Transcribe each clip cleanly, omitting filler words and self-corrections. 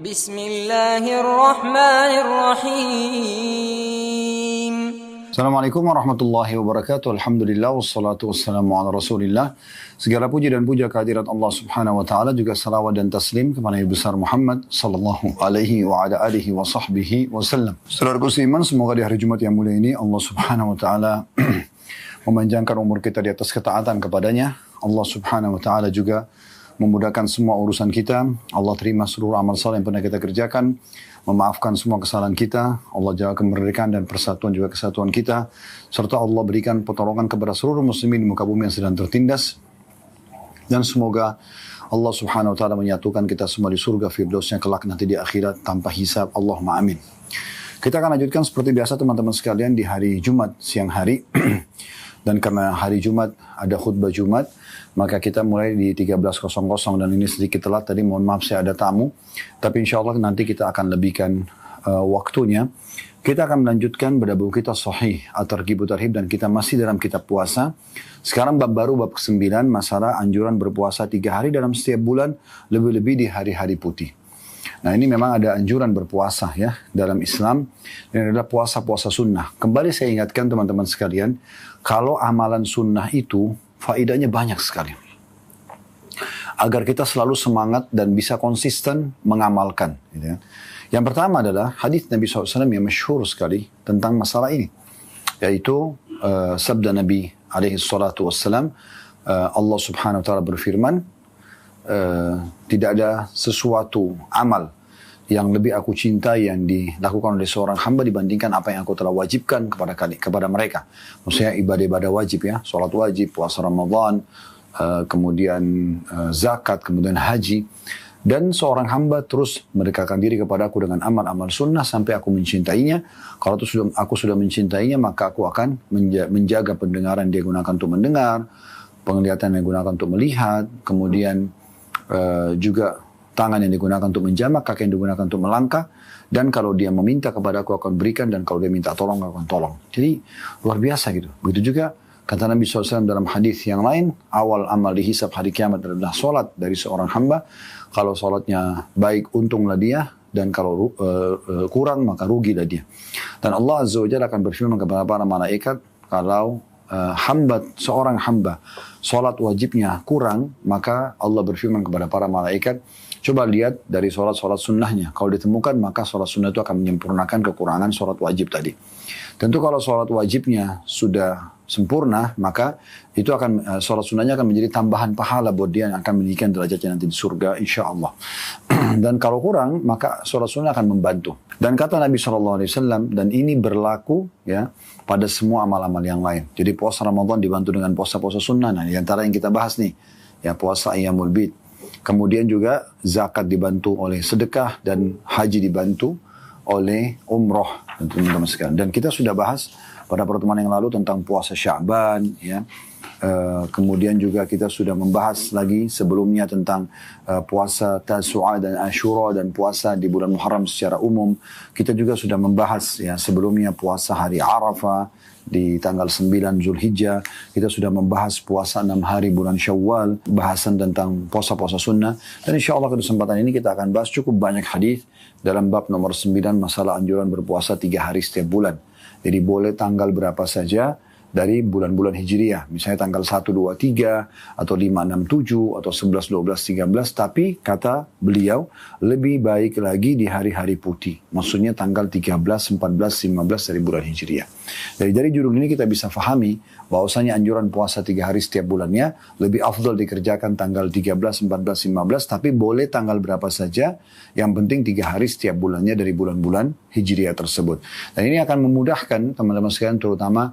Bismillahirrahmanirrahim. Assalamualaikum warahmatullahi wabarakatuh. Alhamdulillah wassalatu wassalamu ala Rasulillah. Segala puji dan puja kehadirat Allah Subhanahu wa taala, juga salawat dan taslim kepada Nabi besar Muhammad sallallahu alaihi wa ala alihi wa sahbihi wasallam. Saudaraku seiman, semoga di hari Jumat yang mulia ini Allah Subhanahu wa taala memanjangkan umur kita di atas ketaatan kepadanya. Allah Subhanahu wa taala juga memudahkan semua urusan kita. Allah terima seluruh amal saleh yang pernah kita kerjakan, memaafkan semua kesalahan kita. Allah jaga kemerdekaan dan persatuan juga kesatuan kita, serta Allah berikan pertolongan kepada seluruh muslimin di muka bumi yang sedang tertindas. Dan semoga Allah Subhanahu wa taala menyatukan kita semua di surga firdausnya kelak nanti di akhirat tanpa hisab. Allahumma amin. Kita akan lanjutkan seperti biasa teman-teman sekalian di hari Jumat siang hari. Dan karena hari Jumat ada khutbah Jumat, maka kita mulai di 13.00 dan ini sedikit telat tadi, mohon maaf saya ada tamu. Tapi insya Allah nanti kita akan lebihkan waktunya. Kita akan melanjutkan pada buku kita Sahih At-Targhib Tarhib dan kita masih dalam kitab puasa. Sekarang bab baru, bab ke-9, masalah anjuran berpuasa 3 hari dalam setiap bulan, lebih-lebih di hari-hari putih. Nah ini memang ada anjuran berpuasa ya dalam Islam, dan adalah puasa-puasa sunnah. Kembali saya ingatkan teman-teman sekalian, kalau amalan sunnah itu faedahnya banyak sekali. Agar kita selalu semangat dan bisa konsisten mengamalkan. Gitu ya. Yang pertama adalah hadis Nabi SAW yang masyhur sekali tentang masalah ini. Yaitu sabda Nabi SAW, Allah Subhanahu Wa Taala berfirman, tidak ada sesuatu amal yang lebih aku cintai yang dilakukan oleh seorang hamba dibandingkan apa yang aku telah wajibkan kepada mereka. Maksudnya ibadah-ibadah wajib ya, sholat wajib, puasa Ramadan, kemudian zakat, kemudian haji. Dan seorang hamba terus mendekatkan diri kepada aku dengan amal-amal sunnah sampai aku mencintainya. Kalau aku sudah mencintainya, maka aku akan menjaga pendengaran dia gunakan untuk mendengar, penglihatan yang digunakan untuk melihat, kemudian juga tangan yang digunakan untuk menjamak, kaki yang digunakan untuk melangkah, dan kalau dia meminta kepada aku akan berikan, dan kalau dia minta tolong aku akan tolong. Jadi luar biasa gitu. Begitu juga kata Nabi SAW dalam hadis yang lain, awal amal dihisab hari kiamat adalah solat dari seorang hamba. Kalau solatnya baik, untunglah dia, dan kalau kurang maka rugilah dia. Dan Allah Azza wa Jalla akan berfirman kepada para malaikat, kalau seorang hamba solat wajibnya kurang, maka Allah berfirman kepada para malaikat, coba lihat dari solat-solat sunnahnya. Kalau ditemukan, maka solat sunnah itu akan menyempurnakan kekurangan solat wajib tadi. Tentu kalau solat wajibnya sudah sempurna, maka itu akan solat sunnahnya akan menjadi tambahan pahala buat dia yang akan meninggikan derajatnya nanti di surga, insya Allah. Dan kalau kurang, maka solat sunnah akan membantu. Dan kata Nabi SAW, dan ini berlaku ya pada semua amal-amal yang lain. Jadi puasa Ramadan dibantu dengan puasa-puasa sunnah. Nah, di antara yang kita bahas nih, ya puasa Ayyamul Bid. Kemudian juga zakat dibantu oleh sedekah, dan haji dibantu oleh umroh, teman-teman sekalian. Dan kita sudah bahas pada pertemuan yang lalu tentang puasa Sya'ban, ya. Kemudian juga kita sudah membahas lagi sebelumnya tentang puasa Tasu'a dan Ashura dan puasa di bulan Muharram secara umum. Kita juga sudah membahas ya sebelumnya puasa hari Arafah di tanggal 9 Zulhijjah. Kita sudah membahas puasa 6 hari bulan Syawal, bahasan tentang puasa-puasa sunnah. Dan insya Allah kesempatan ini kita akan bahas cukup banyak hadis dalam bab nomor 9 masalah anjuran berpuasa 3 hari setiap bulan. Jadi boleh tanggal berapa saja dari bulan-bulan Hijriah. Misalnya tanggal 1, 2, 3, atau 5, 6, 7, atau 11, 12, 13. Tapi kata beliau, lebih baik lagi di hari-hari putih. Maksudnya tanggal 13, 14, 15 dari bulan Hijriah. Dari judul ini kita bisa fahami bahwasanya anjuran puasa 3 hari setiap bulannya lebih afdal dikerjakan tanggal 13, 14, 15. Tapi boleh tanggal berapa saja. Yang penting 3 hari setiap bulannya dari bulan-bulan Hijriah tersebut. Dan ini akan memudahkan teman-teman sekalian, terutama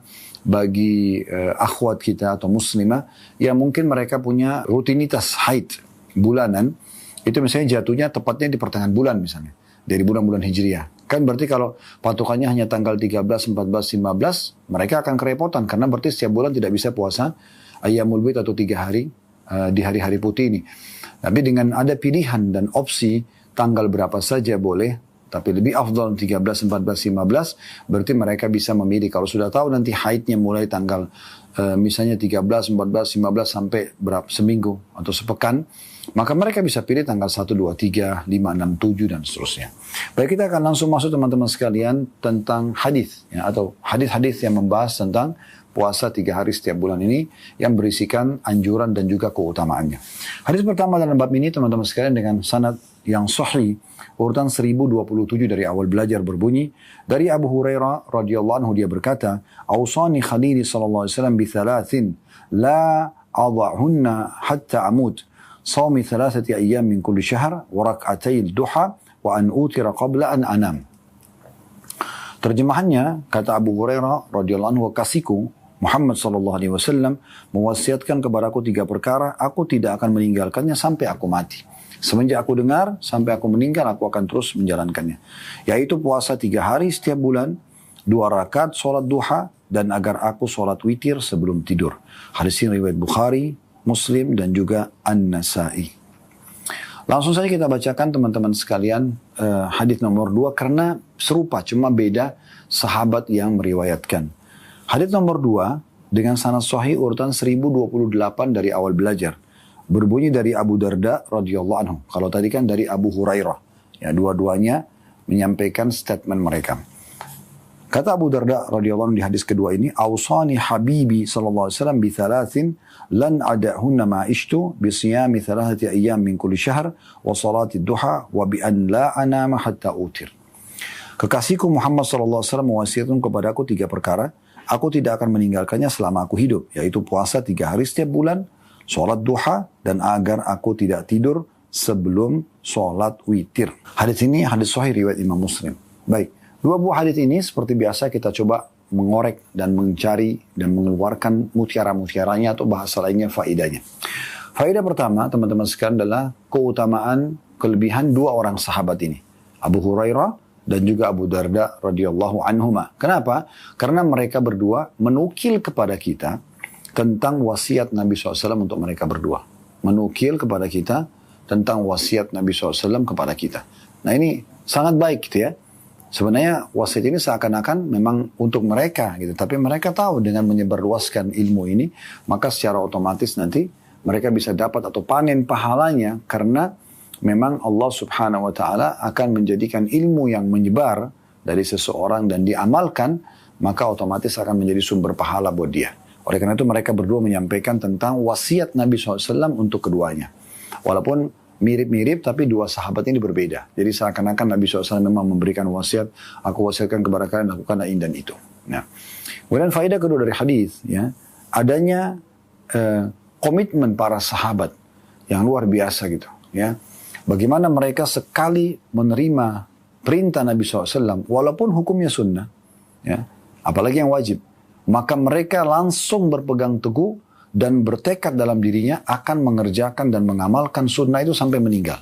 bagi akhwat kita atau muslimah yang mungkin mereka punya rutinitas haid bulanan, itu misalnya jatuhnya tepatnya di pertengahan bulan misalnya, dari bulan-bulan Hijriah. Kan berarti kalau patokannya hanya tanggal 13, 14, 15, mereka akan kerepotan karena berarti setiap bulan tidak bisa puasa Ayyamul Bid atau 3 hari di hari-hari putih ini. Tapi dengan ada pilihan dan opsi tanggal berapa saja boleh, tapi lebih afdal 13, 14, 15, berarti mereka bisa memilih. Kalau sudah tahu nanti haidnya mulai tanggal misalnya 13, 14, 15 sampai seminggu atau sepekan, Maka mereka bisa pilih tanggal 1, 2, 3, 5, 6, 7 dan seterusnya. Baik, kita akan langsung masuk teman-teman sekalian tentang hadis ya, atau hadis-hadis yang membahas tentang puasa 3 hari setiap bulan ini yang berisikan anjuran dan juga keutamaannya. Hadis pertama dalam bab ini teman-teman sekalian dengan sanad yang sahih urutan 1027 dari awal belajar berbunyi dari Abu Hurairah radhiyallahu anhu, dia berkata, "Awsani Khalili sallallahu alaihi wasallam bi thalathin la adhahunna hatta amut. صوم 3 أيام من كل شهر وركعتي الضحى وأن أوتر قبل أن أنام." Terjemahannya, kata Abu Hurairah radhiyallahu anhu, kasihku Muhammad sallallahu alaihi wasallam mewasiatkan kepadaku 3 perkara, aku tidak akan meninggalkannya sampai aku mati. Semenjak aku dengar sampai aku meninggal, aku akan terus menjalankannya. Yaitu puasa 3 hari setiap bulan, 2 rakaat sholat duha, dan agar aku sholat witir sebelum tidur. Hadis ini riwayat Bukhari, Muslim dan juga An-Nasai. Langsung saja kita bacakan teman-teman sekalian hadis nomor 2 karena serupa cuma beda sahabat yang meriwayatkan. Hadis nomor 2 dengan sanad sahih urutan 1028 dari awal belajar. Berbunyi dari Abu Darda radhiyallahu anhu. Kalau tadi kan dari Abu Hurairah. Ya, dua-duanya menyampaikan statement mereka. Kata Abu Darda radhiyallahu anhu di hadis kedua ini, "Awsani habibi sallallahu alaihi wasallam bi thalathin lan ada'hunna ma ishtu bi siyami 3 ayyam min kulli syahr wa salati duha wa bi an la anama hatta utir." Kekasihku Muhammad sallallahu alaihi wasallam mewasiatkan kepadaku 3 perkara, aku tidak akan meninggalkannya selama aku hidup, yaitu puasa 3 hari setiap bulan, salat duha, dan agar aku tidak tidur sebelum salat witir. Hadis ini hadis sahih riwayat Imam Muslim. Baik. 2 buah hadis ini seperti biasa kita coba mengorek dan mencari dan mengeluarkan mutiara-mutiaranya atau bahasa lainnya faidahnya. Faidah pertama teman-teman sekalian adalah keutamaan kelebihan 2 orang sahabat ini. Abu Hurairah dan juga Abu Darda radhiyallahu anhuma. Kenapa? Karena mereka berdua menukil kepada kita tentang wasiat Nabi SAW untuk mereka berdua. Menukil kepada kita tentang wasiat Nabi SAW kepada kita. Nah ini sangat baik gitu ya. Sebenarnya wasiat ini seakan-akan memang untuk mereka gitu. Tapi mereka tahu dengan menyebarluaskan ilmu ini, maka secara otomatis nanti mereka bisa dapat atau panen pahalanya. Karena memang Allah subhanahu wa ta'ala akan menjadikan ilmu yang menyebar dari seseorang dan diamalkan, maka otomatis akan menjadi sumber pahala buat dia. Oleh karena itu mereka berdua menyampaikan tentang wasiat Nabi SAW untuk keduanya. Walaupun mirip-mirip tapi 2 sahabat ini berbeda. Jadi seakan-akan Nabi SAW memang memberikan wasiat, aku wasiatkan kepada kalian lakukanlah ini dan itu. Nah, kemudian faedah kedua dari hadis ya, adanya komitmen para sahabat yang luar biasa gitu ya. Bagaimana mereka sekali menerima perintah Nabi SAW walaupun hukumnya sunnah ya, apalagi yang wajib, maka mereka langsung berpegang teguh dan bertekad dalam dirinya akan mengerjakan dan mengamalkan sunnah itu sampai meninggal.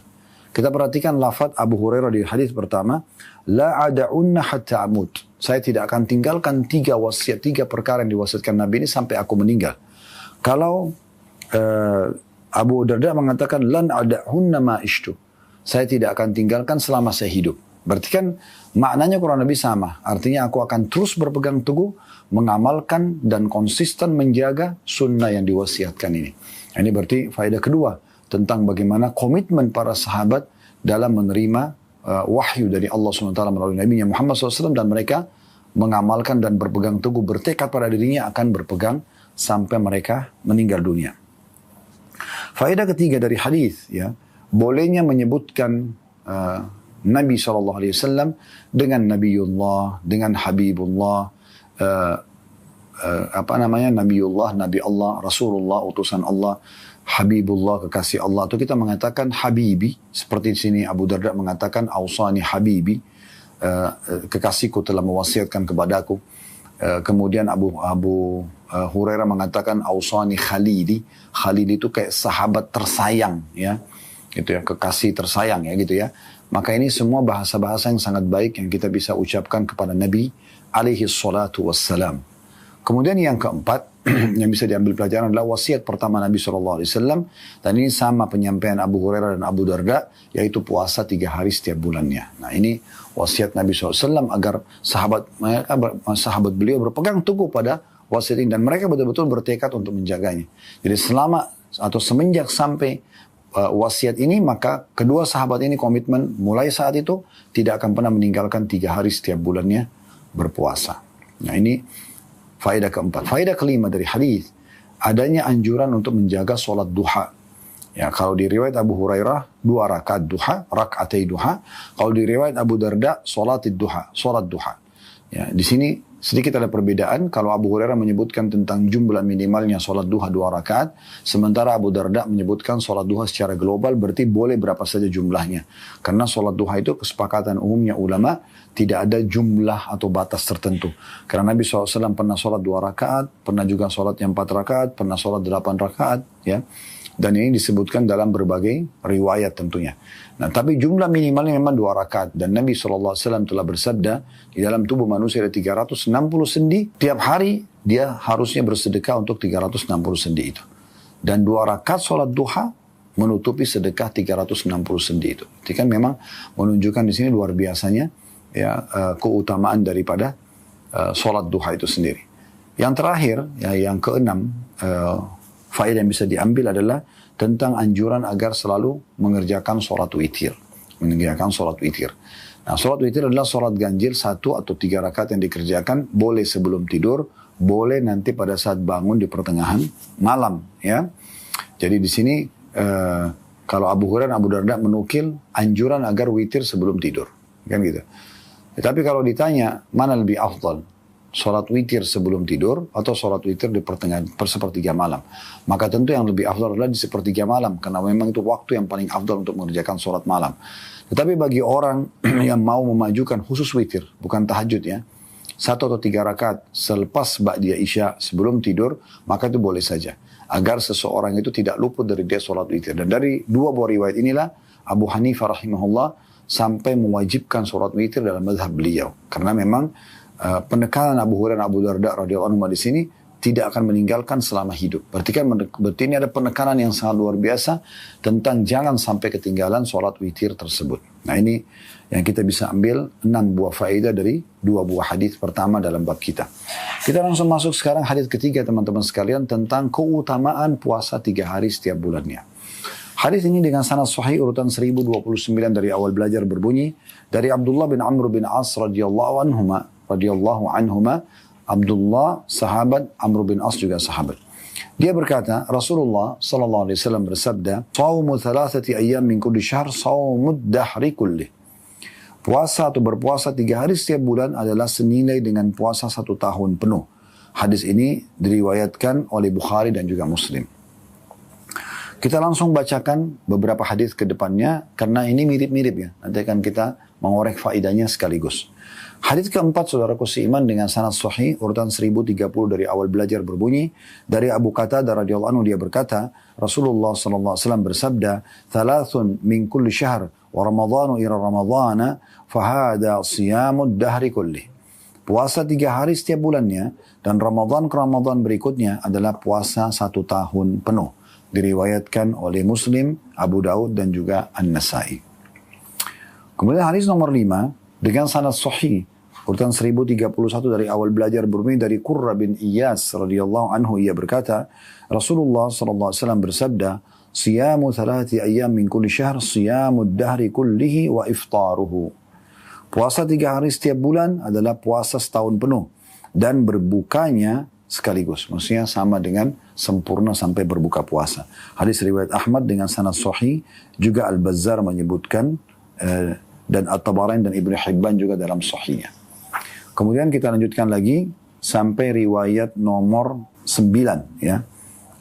Kita perhatikan lafaz Abu Hurairah di hadis pertama, la ada'unna hatta amut. Saya tidak akan tinggalkan 3 wasiat, 3 perkara yang diwasiatkan Nabi ini sampai aku meninggal. Kalau Abu Darda mengatakan lan ada'hunna ma ishtu. Saya tidak akan tinggalkan selama saya hidup. Berarti kan maknanya kurang lebih sama. Artinya aku akan terus berpegang teguh, mengamalkan dan konsisten menjaga sunnah yang diwasiatkan ini. Ini berarti faedah kedua tentang bagaimana komitmen para sahabat dalam menerima wahyu dari Allah SWT melalui Nabi Muhammad SAW dan mereka mengamalkan dan berpegang teguh, bertekad pada dirinya akan berpegang sampai mereka meninggal dunia. Faedah ketiga dari hadis ya, bolehnya menyebutkan Nabi SAW dengan Nabiullah, dengan Habibullah, Nabiullah, Nabi Allah, Rasulullah, utusan Allah, Habibullah, kekasih Allah. Atau kita mengatakan Habibi, seperti di sini Abu Darda mengatakan Awsani Habibi, kekasihku telah mewasiatkan kepadaku. Kemudian Abu Hurairah mengatakan Awsani Khalili. Khalili itu kayak sahabat tersayang ya, gitu ya, kekasih tersayang ya gitu ya. Maka ini semua bahasa-bahasa yang sangat baik yang kita bisa ucapkan kepada Nabi alaihi salatu wassalam. Kemudian yang keempat yang bisa diambil pelajaran adalah wasiat pertama Nabi SAW. Dan ini sama penyampaian Abu Hurairah dan Abu Darda, yaitu puasa 3 hari setiap bulannya. Nah ini wasiat Nabi SAW agar sahabat beliau berpegang teguh pada wasiat ini. Dan mereka betul-betul bertekad untuk menjaganya. Jadi selama atau semenjak sampai wasiat ini, maka kedua sahabat ini komitmen mulai saat itu tidak akan pernah meninggalkan 3 hari setiap bulannya berpuasa. Nah ini faedah keempat. Faedah kelima dari hadis, adanya anjuran untuk menjaga sholat duha. Ya, kalau di riwayat Abu Hurairah 2 rakaat duha, rakaatai duha. Kalau di riwayat Abu Darda sholat duha. Ya, di sini sedikit ada perbedaan. Kalau Abu Hurairah menyebutkan tentang jumlah minimalnya sholat duha 2 rakaat, sementara Abu Darda menyebutkan sholat duha secara global, berarti boleh berapa saja jumlahnya. Karena sholat duha itu kesepakatan umumnya ulama, tidak ada jumlah atau batas tertentu. Karena Nabi SAW pernah sholat 2 rakaat, pernah juga sholat yang 4 rakaat, pernah sholat 8 rakaat, ya. Dan ini disebutkan dalam berbagai riwayat tentunya. Nah, tapi jumlah minimalnya memang 2 rakaat. Dan Nabi SAW telah bersabda, di dalam tubuh manusia ada 360 sendi. Tiap hari dia harusnya bersedekah untuk 360 sendi itu. Dan 2 rakaat sholat duha menutupi sedekah 360 sendi itu. Jadi kan memang menunjukkan di sini luar biasanya ya keutamaan daripada sholat duha itu sendiri. Yang terakhir, ya, yang keenam, faedah yang bisa diambil adalah tentang anjuran agar selalu mengerjakan sholat witir. Nah, sholat witir adalah sholat ganjil 1 atau 3 rakaat yang dikerjakan, boleh sebelum tidur, boleh nanti pada saat bangun di pertengahan malam. Ya. Jadi di sini kalau Abu Hurairah dan Abu Darda menukil anjuran agar witir sebelum tidur. Kan gitu. Tapi kalau ditanya mana lebih afdal? Sholat witir sebelum tidur atau sholat witir di pertengahan sepertiga malam, maka tentu yang lebih afdal adalah di sepertiga malam, karena memang itu waktu yang paling afdal untuk mengerjakan sholat malam. Tetapi bagi orang yang mau memajukan khusus witir, bukan tahajud ya, 1 atau 3 rakaat selepas ba'diyah isya sebelum tidur, maka itu boleh saja, agar seseorang itu tidak luput dari dia sholat witir. Dan dari 2 buah riwayat inilah Abu Hanifah rahimahullah sampai mewajibkan sholat witir dalam mazhab beliau, karena memang penekanan Abu Hurairah dan Abu Darda radhiyallahu anhu di sini tidak akan meninggalkan selama hidup. Berarti ini ada penekanan yang sangat luar biasa tentang jangan sampai ketinggalan sholat witir tersebut. Nah ini yang kita bisa ambil 6 buah faedah dari 2 buah hadis pertama dalam bab kita. Kita langsung masuk sekarang hadis ketiga teman-teman sekalian tentang keutamaan puasa 3 hari setiap bulannya. Hadis ini dengan sanad sahih urutan 1029 dari awal belajar berbunyi dari Abdullah bin Amr bin As radhiyallahu anhuma. Abdullah sahabat, Amr bin As juga sahabat. Dia berkata, Rasulullah sallallahu alaihi wasallam bersabda, "Shaumu 3 ayyam min kulli syahr shaumud dahri kulli." Puasa atau berpuasa 3 hari setiap bulan adalah senilai dengan puasa 1 tahun penuh. Hadis ini diriwayatkan oleh Bukhari dan juga Muslim. Kita langsung bacakan beberapa hadis ke depannya karena ini mirip-mirip ya. Nanti akan kita mengorek faedahnya sekaligus. Hadis keempat saudaraku seiman dengan sanad sahih urutan 1030 dari awal belajar berbunyi dari Abu Qatadah radhiyallahu anhu, dia berkata Rasulullah sallallahu alaihi wasallam bersabda, "Thalathun min kulli syahr wa ramadhanu ila ramadhana fahada siyamud dahri kulli." Puasa 3 hari setiap bulannya dan Ramadan ke Ramadan berikutnya adalah puasa 1 tahun penuh. Diriwayatkan oleh Muslim, Abu Daud dan juga An-Nasai. Kemudian hadis nomor 5 dengan sanad sahih urutan 1031 dari awal belajar berbunyi dari Qurra bin Iyas radhiyallahu anhu, ia berkata Rasulullah sallallahu alaihi wasallam bersabda, "Siyamu 3 ayyam min kulli syahr siyamud dahri kullihi wa iftaruhu." Puasa 3 hari setiap bulan adalah puasa setahun penuh dan berbukanya sekaligus. Maksudnya sama dengan sempurna sampai berbuka puasa. Hadis riwayat Ahmad dengan sanad sahih, juga Al-Bazzar menyebutkan dan At-Tabarani dan Ibnu Hibban juga dalam sahihnya. Kemudian kita lanjutkan lagi sampai riwayat nomor 9 ya.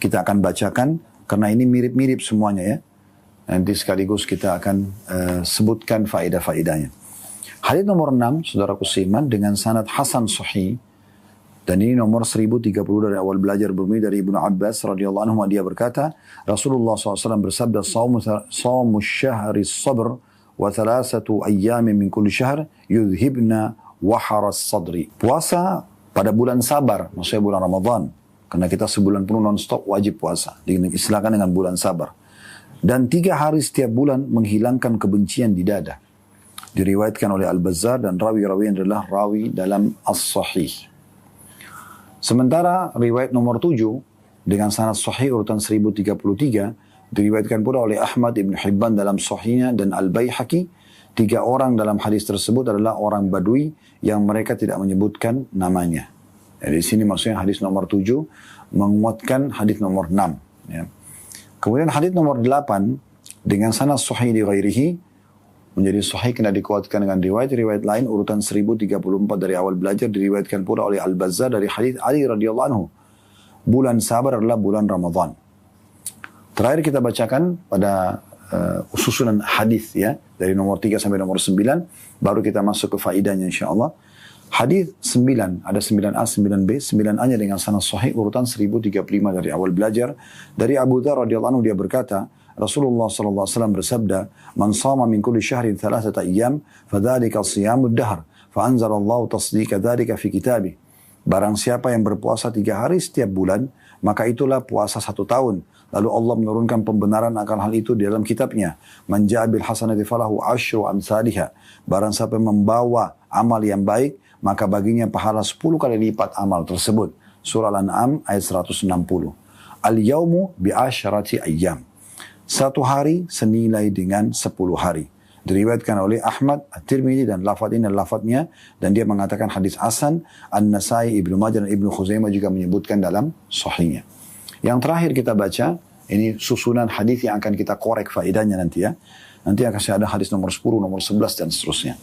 Kita akan bacakan karena ini mirip-mirip semuanya ya. Nanti sekaligus kita akan sebutkan faedah-faedahnya. Hadis nomor 6 saudaraku seiman dengan sanad hasan sahih. Dan ini nomor 1030 dari awal belajar berbunyi dari Ibnu Abbas radhiyallahu anhu, dia berkata Rasulullah SAW bersabda, "Shaumu syahri sabr wa 3 ayyam min kulli syahr yudhibna waharas sadri." Puasa pada bulan sabar, maksudnya bulan Ramadan. Karena kita sebulan penuh non-stop wajib puasa. Diistilahkan dengan bulan sabar. Dan 3 hari setiap bulan menghilangkan kebencian di dada. Diriwayatkan oleh Al-Bazzar dan rawi-rawi adalah rawi dalam As-Sahih. Sementara riwayat nomor 7 dengan sanad sahih urutan 1033 Diriwayatkan pula oleh Ahmad Ibn Hibban dalam Sahihnya dan Al-Baihaqi. 3 orang dalam hadis tersebut adalah orang Badui yang mereka tidak menyebutkan namanya. Jadi di sini maksudnya hadis nomor 7 menguatkan hadis nomor 6. Ya. Kemudian hadis nomor 8 dengan sanad sahih di ghairihi menjadi sahih kena dikuatkan dengan riwayat-riwayat lain urutan 1034 dari awal belajar diriwayatkan pula oleh Al-Bazzar dari hadis Ali radhiyallahu anhu. Bulan sabar adalah bulan Ramadan. Terakhir kita bacakan pada susunan hadis ya dari nomor 3 sampai nomor 9 baru kita masuk ke faidahnya insyaallah. Hadis 9 ada 9A 9B 9A-nya dengan sanad sahih urutan 1035 dari awal belajar dari Abu Dzar radhiyallahu anhu dia berkata Rasulullah sallallahu alaihi wasallam bersabda man shama min kulli syahrin 3 ayyam fadzalika shiyamud dahr fa anzalallahu tasdiqa dzalika fi kitabih. Barang siapa yang berpuasa 3 hari setiap bulan maka itulah puasa 1 tahun. Lalu Allah menurunkan pembenaran akan hal itu di dalam kitabnya. Man ja'a bil hasanati falahu asyru amsalihha. Barang siapa membawa amal yang baik, maka baginya pahala 10 kali lipat amal tersebut. Surah Al-An'am ayat 160. Al-yawmu bi asyarati ayyam. 1 hari senilai dengan 10 hari. Diriwayatkan oleh Ahmad, At-Tirmidzi dan lafaz ini dan lafaznya dan dia mengatakan hadis hasan. An-Nasai, Ibnu Majah dan Ibnu Khuzaimah juga menyebutkan dalam sahihnya. Yang terakhir kita baca, ini susunan hadis yang akan kita korek faedahnya nanti ya. Nanti akan ada hadis nomor 10, nomor 11 dan seterusnya.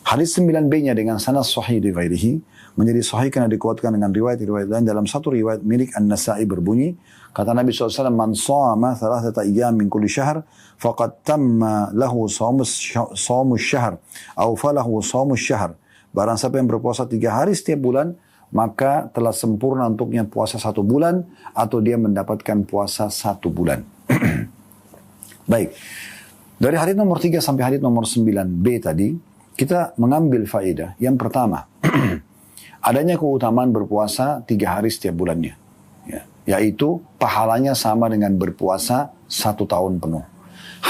Hadis 9B-nya dengan sanad sahih di ghairihi menjadi sahih karena dikuatkan dengan riwayat-riwayat lain. Dalam satu riwayat milik An-Nasai berbunyi, kata Nabi SAW, man shama 3 ayyam min kulli syahr, faqad tamma lahu shawmus syahr, au falahu shawmus syahr. Barang siapa yang berpuasa 3 hari setiap bulan, maka telah sempurna untuknya puasa 1 bulan, atau dia mendapatkan puasa 1 bulan. Baik. Dari hadis nomor 3 sampai hadis nomor 9B tadi, kita mengambil faedah. Yang pertama, adanya keutamaan berpuasa 3 hari setiap bulannya. Ya, yaitu pahalanya sama dengan berpuasa 1 tahun penuh.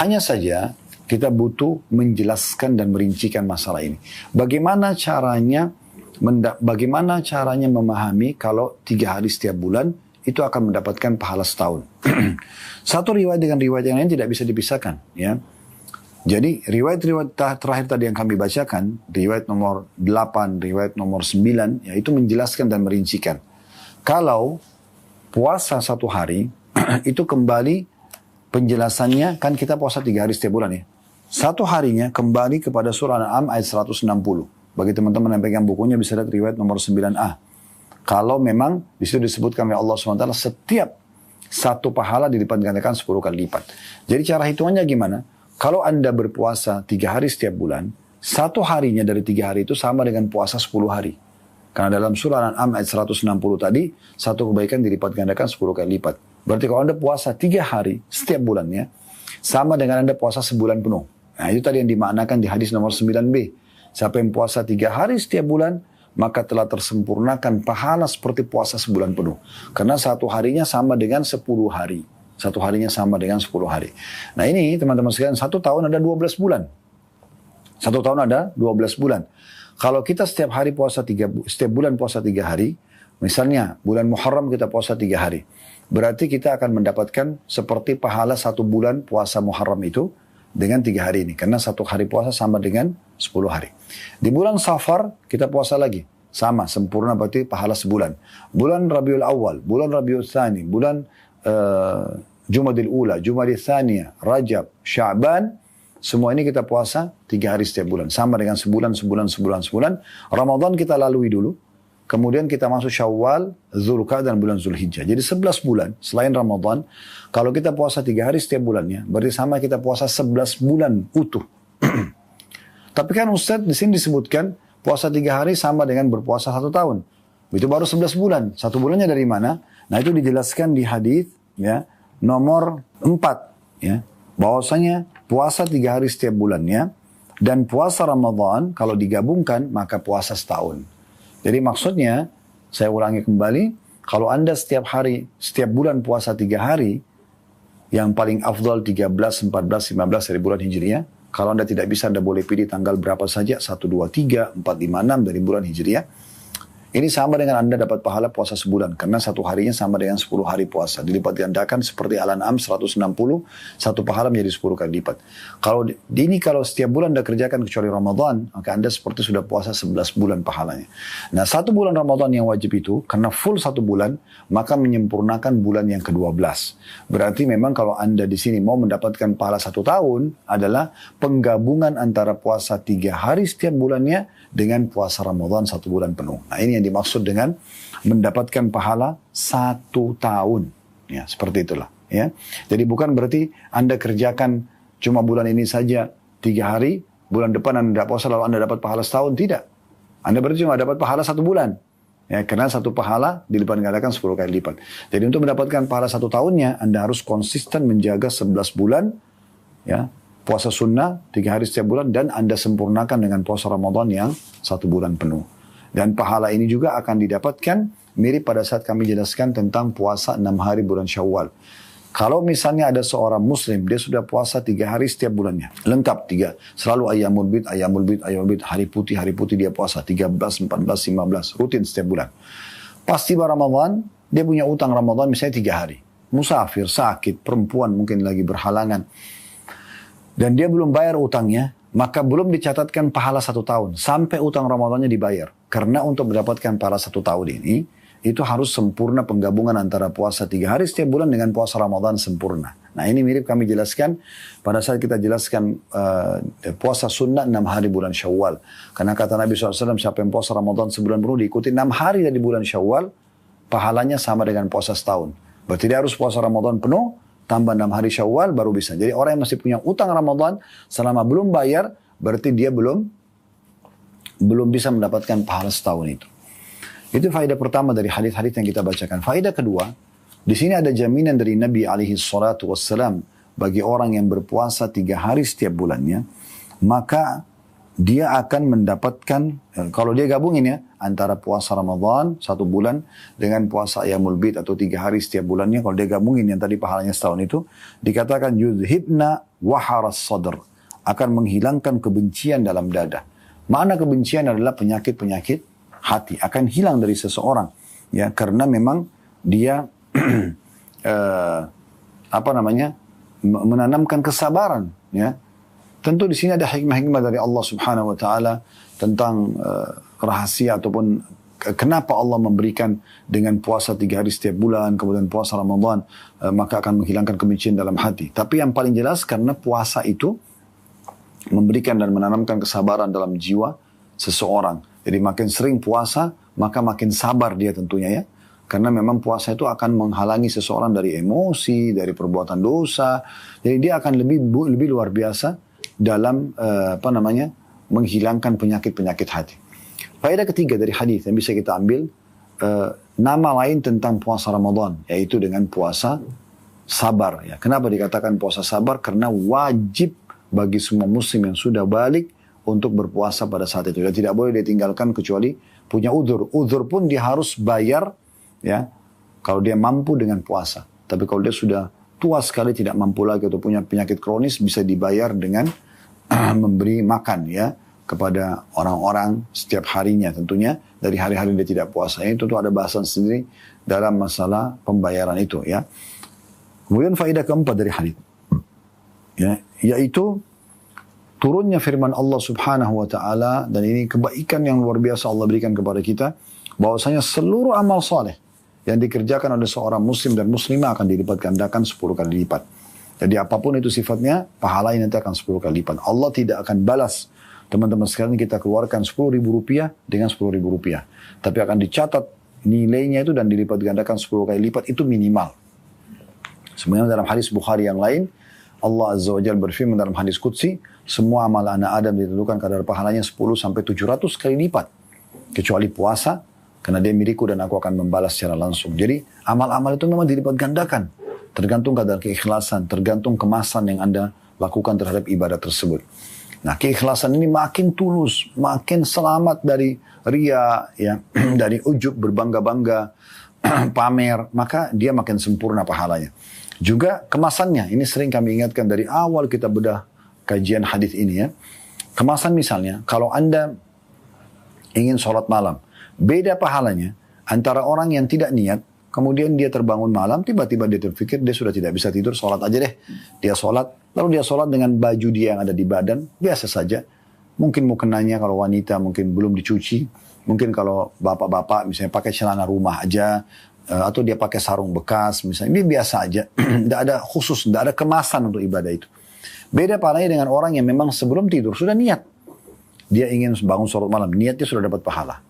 Hanya saja kita butuh menjelaskan dan merincikan masalah ini. Bagaimana caranya memahami kalau 3 hari setiap bulan itu akan mendapatkan pahala setahun. Satu riwayat dengan riwayat yang lain tidak bisa dipisahkan. Ya. Jadi riwayat-riwayat terakhir tadi yang kami bacakan, riwayat nomor 8, riwayat nomor 9, yaitu menjelaskan dan merincikan. Kalau puasa 1 hari, itu kembali penjelasannya, kan kita puasa 3 hari setiap bulan ya. 1 harinya kembali kepada surah Al-An'am ayat 160. Bagi teman-teman yang pegang bukunya bisa lihat riwayat nomor 9A. Kalau memang di situ disebutkan oleh Allah SWT setiap 1 pahala dilipat gandakan 10 kali lipat. Jadi cara hitungannya gimana? Kalau Anda berpuasa 3 hari setiap bulan, 1 harinya dari 3 hari itu sama dengan puasa 10 hari. Karena dalam surah Al-An'am ayat 160 tadi, 1 kebaikan dilipat gandakan 10 kali lipat. Berarti kalau Anda puasa 3 hari setiap bulannya, sama dengan Anda puasa sebulan penuh. Nah itu tadi yang dimaknakan di hadis nomor 9B. Siapa yang puasa 3 hari setiap bulan, maka telah tersempurnakan pahala seperti puasa sebulan penuh. Karena 1 harinya sama dengan 10 hari. 1 harinya sama dengan 10 hari. Nah ini teman-teman sekalian, 1 tahun ada 12 bulan. 1 tahun ada 12 bulan. Kalau kita setiap bulan puasa 3 hari, misalnya bulan Muharram kita puasa 3 hari. Berarti kita akan mendapatkan seperti pahala 1 bulan puasa Muharram itu dengan 3 hari ini. Karena 1 hari puasa sama dengan 10 hari. Di bulan Safar kita puasa lagi. Sama, sempurna berarti pahala sebulan. Bulan Rabiul Awal, bulan Rabiul Tsani, bulan Jumadil Ula, Jumadil Tsaniyah, Rajab, Sya'ban, semua ini kita puasa 3 hari setiap bulan. Sama dengan sebulan. Ramadan kita lalui dulu. Kemudian kita masuk Syawal, Dzulqa'dah dan bulan Zulhijjah. Jadi 11 bulan selain Ramadan. Kalau kita puasa 3 hari setiap bulannya, berarti sama kita puasa 11 bulan utuh. Tapi kan Ustaz di sini disebutkan puasa 3 hari sama dengan berpuasa 1 tahun. Itu baru 11 bulan. 1 bulannya dari mana? Nah itu dijelaskan di hadis ya, nomor 4. Ya, bahwasanya puasa 3 hari setiap bulannya dan puasa Ramadan kalau digabungkan maka puasa setahun. Jadi maksudnya, saya ulangi kembali, kalau Anda setiap bulan puasa 3 hari, yang paling afdal 13, 14, 15 dari bulan Hijriah. Kalau Anda tidak bisa, Anda boleh pilih tanggal berapa saja, 1, 2, 3, 4, 5, 6 dari bulan Hijriah. Ini sama dengan Anda dapat pahala puasa sebulan. Karena satu harinya sama dengan 10 hari puasa. Dilipat gandakan seperti Al-An'am 160. Satu pahala menjadi 10 kali lipat. Kalau setiap bulan Anda kerjakan kecuali Ramadan, maka Anda seperti sudah puasa 11 bulan pahalanya. Nah, satu bulan Ramadan yang wajib itu, karena full satu bulan, maka menyempurnakan bulan yang ke-12. Berarti memang kalau Anda di sini mau mendapatkan pahala 1 tahun, adalah penggabungan antara puasa 3 hari setiap bulannya dengan puasa Ramadan 1 bulan penuh. Nah, ini yang dimaksud dengan mendapatkan pahala 1 tahun. Ya, seperti itulah. Ya. Jadi bukan berarti Anda kerjakan cuma bulan ini saja 3 hari, bulan depan Anda puasa lalu Anda dapat pahala setahun. Tidak. Anda berarti cuma dapat pahala 1 bulan. Ya, karena satu pahala dilipat gandakan 10 kali lipat. Jadi untuk mendapatkan pahala 1 tahunnya, Anda harus konsisten menjaga 11 bulan, ya, puasa sunnah 3 hari setiap bulan, dan Anda sempurnakan dengan puasa Ramadan yang 1 bulan penuh. Dan pahala ini juga akan didapatkan mirip pada saat kami jelaskan tentang puasa 6 hari bulan Syawal. Kalau misalnya ada seorang muslim, dia sudah puasa 3 hari setiap bulannya. Lengkap 3. Selalu ayamul bid, hari putih dia puasa. 13, 14, 15. Rutin setiap bulan. Pas tiba Ramadan, dia punya utang Ramadan misalnya 3 hari. Musafir, sakit, perempuan mungkin lagi berhalangan. Dan dia belum bayar utangnya, maka belum dicatatkan pahala 1 tahun. Sampai utang Ramadannya dibayar. Karena untuk mendapatkan pahala 1 tahun ini, itu harus sempurna penggabungan antara puasa 3 hari setiap bulan dengan puasa Ramadan sempurna. Nah, ini mirip kami jelaskan pada saat kita jelaskan puasa sunnah 6 hari bulan Syawal. Karena kata Nabi SAW, siapa yang puasa Ramadan sebulan penuh diikuti 6 hari dari bulan Syawal, pahalanya sama dengan puasa setahun. Berarti dia harus puasa Ramadan penuh, tambah 6 hari Syawal baru bisa. Jadi orang yang masih punya utang Ramadan selama belum bayar, berarti dia belum bisa mendapatkan pahala setahun itu. Itu faedah pertama dari hadis-hadis yang kita bacakan. Faedah kedua, di sini ada jaminan dari Nabi alaihi salatu wassalam bagi orang yang berpuasa 3 hari setiap bulannya, maka dia akan mendapatkan, kalau dia gabungin ya, antara puasa Ramadan 1 bulan dengan puasa Ayyamul Bid atau 3 hari setiap bulannya, kalau dia gabungin yang tadi pahalanya setahun itu, dikatakan yudhibna waharas sadr, akan menghilangkan kebencian dalam dada. Makna kebencian adalah penyakit-penyakit hati, akan hilang dari seseorang, ya, karena memang dia menanamkan kesabaran, ya. Tentu di sini ada hikmah-hikmah dari Allah Subhanahu wa taala tentang rahasia ataupun kenapa Allah memberikan dengan puasa 3 hari setiap bulan, kemudian puasa Ramadan, maka akan menghilangkan kebencian dalam hati. Tapi yang paling jelas karena puasa itu memberikan dan menanamkan kesabaran dalam jiwa seseorang. Jadi makin sering puasa, maka makin sabar dia tentunya, ya. Karena memang puasa itu akan menghalangi seseorang dari emosi, dari perbuatan dosa. Jadi dia akan lebih luar biasa dalam menghilangkan penyakit-penyakit hati. Faedah ketiga dari hadis yang bisa kita ambil, nama lain tentang puasa Ramadan, yaitu dengan puasa sabar. Ya. Kenapa dikatakan puasa sabar? Karena wajib bagi semua muslim yang sudah balik untuk berpuasa pada saat itu. Dan tidak boleh ditinggalkan kecuali punya udzur. Udzur pun dia harus bayar, ya, kalau dia mampu dengan puasa. Tapi kalau dia sudah tua sekali tidak mampu lagi atau punya penyakit kronis, bisa dibayar dengan memberi makan, ya, kepada orang-orang setiap harinya tentunya dari hari-hari dia tidak puasa. Ini tentu ada bahasan sendiri dalam masalah pembayaran itu, ya. Kemudian faedah keempat dari hadis, ya, yaitu turunnya firman Allah Subhanahu wa taala, dan ini kebaikan yang luar biasa Allah berikan kepada kita, bahwasanya seluruh amal saleh yang dikerjakan oleh seorang muslim dan muslimah akan dilipat gandakan 10 kali lipat. Jadi apapun itu sifatnya, pahalanya nanti akan 10 kali lipat. Allah tidak akan balas, teman-teman sekalian, kita keluarkan 10.000 rupiah dengan 10.000 rupiah. Tapi akan dicatat nilainya itu dan dilipat gandakan 10 kali lipat, itu minimal. Sebenarnya dalam hadis Bukhari yang lain, Allah Azza wa Jalla berfirman dalam hadis Qudsi, semua amal anak Adam ditentukan kadar pahalanya 10 sampai 700 kali lipat. Kecuali puasa, karena dia milikku dan aku akan membalas secara langsung. Jadi amal-amal itu memang dilipat gandakan. Tergantung kadar keikhlasan, tergantung kemasan yang Anda lakukan terhadap ibadah tersebut. Nah, keikhlasan ini makin tulus, makin selamat dari ria, ya, dari ujub, berbangga-bangga, pamer, maka dia makin sempurna pahalanya. Juga kemasannya, ini sering kami ingatkan dari awal kita bedah kajian hadis ini, ya. Kemasan misalnya, kalau Anda ingin sholat malam Beda pahalanya antara orang yang tidak niat, kemudian dia terbangun malam, tiba-tiba dia terpikir dia sudah tidak bisa tidur, sholat aja deh. Dia sholat, lalu dia sholat dengan baju dia yang ada di badan, biasa saja. Mungkin mukenanya kalau wanita mungkin belum dicuci, mungkin kalau bapak-bapak misalnya pakai celana rumah aja, atau dia pakai sarung bekas misalnya, ini biasa aja. Tidak ada khusus, tidak ada kemasan untuk ibadah itu. Beda pahalanya dengan orang yang memang sebelum tidur sudah niat. Dia ingin bangun sholat malam, niatnya sudah dapat pahala.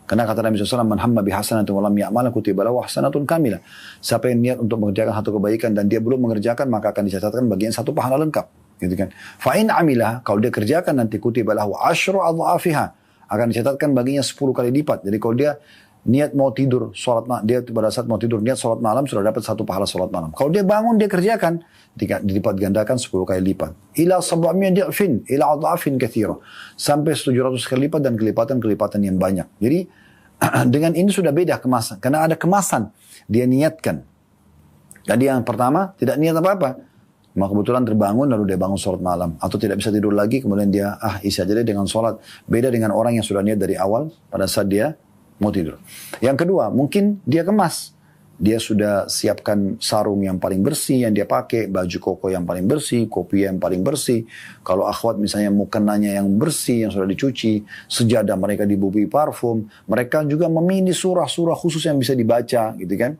Karena kata Nabi SAW, man hamma bihasanatin walam ya'mal kutiba lahu hasanatun kamilah. Siapa yang niat untuk mengerjakan satu kebaikan dan dia belum mengerjakan, maka akan dicatatkan bagian satu pahala lengkap. Gitu kan. Fa'in amilah, kalau dia kerjakan nanti kutiba lahu asyru adha'afiha. Akan dicatatkan baginya 10 kali lipat. Jadi kalau dia niat mau tidur, dia pada saat mau tidur, niat sholat malam, sudah dapat satu pahala sholat malam. Kalau dia bangun, dia kerjakan, dilipat gandakan 10 kali lipat. Ila sab'amiyah di'fin, ila adha'afin kathira. Sampai 700 kali lipat dan kelipatan-kelipatan yang banyak. Jadi, dengan ini sudah beda kemasan. Karena ada kemasan. Dia niatkan. Jadi yang pertama, tidak niat apa-apa. Maka kebetulan terbangun, lalu dia bangun sholat malam. Atau tidak bisa tidur lagi, kemudian dia, isi aja deh dengan sholat. Beda dengan orang yang sudah niat dari awal, pada saat dia mau tidur. Yang kedua, mungkin dia kemas. Dia sudah siapkan sarung yang paling bersih yang dia pakai, baju koko yang paling bersih, kopi yang paling bersih. Kalau akhwat misalnya mukenanya yang bersih, yang sudah dicuci, sejadah mereka dibubui parfum. Mereka juga memilih surah-surah khusus yang bisa dibaca, gitu kan.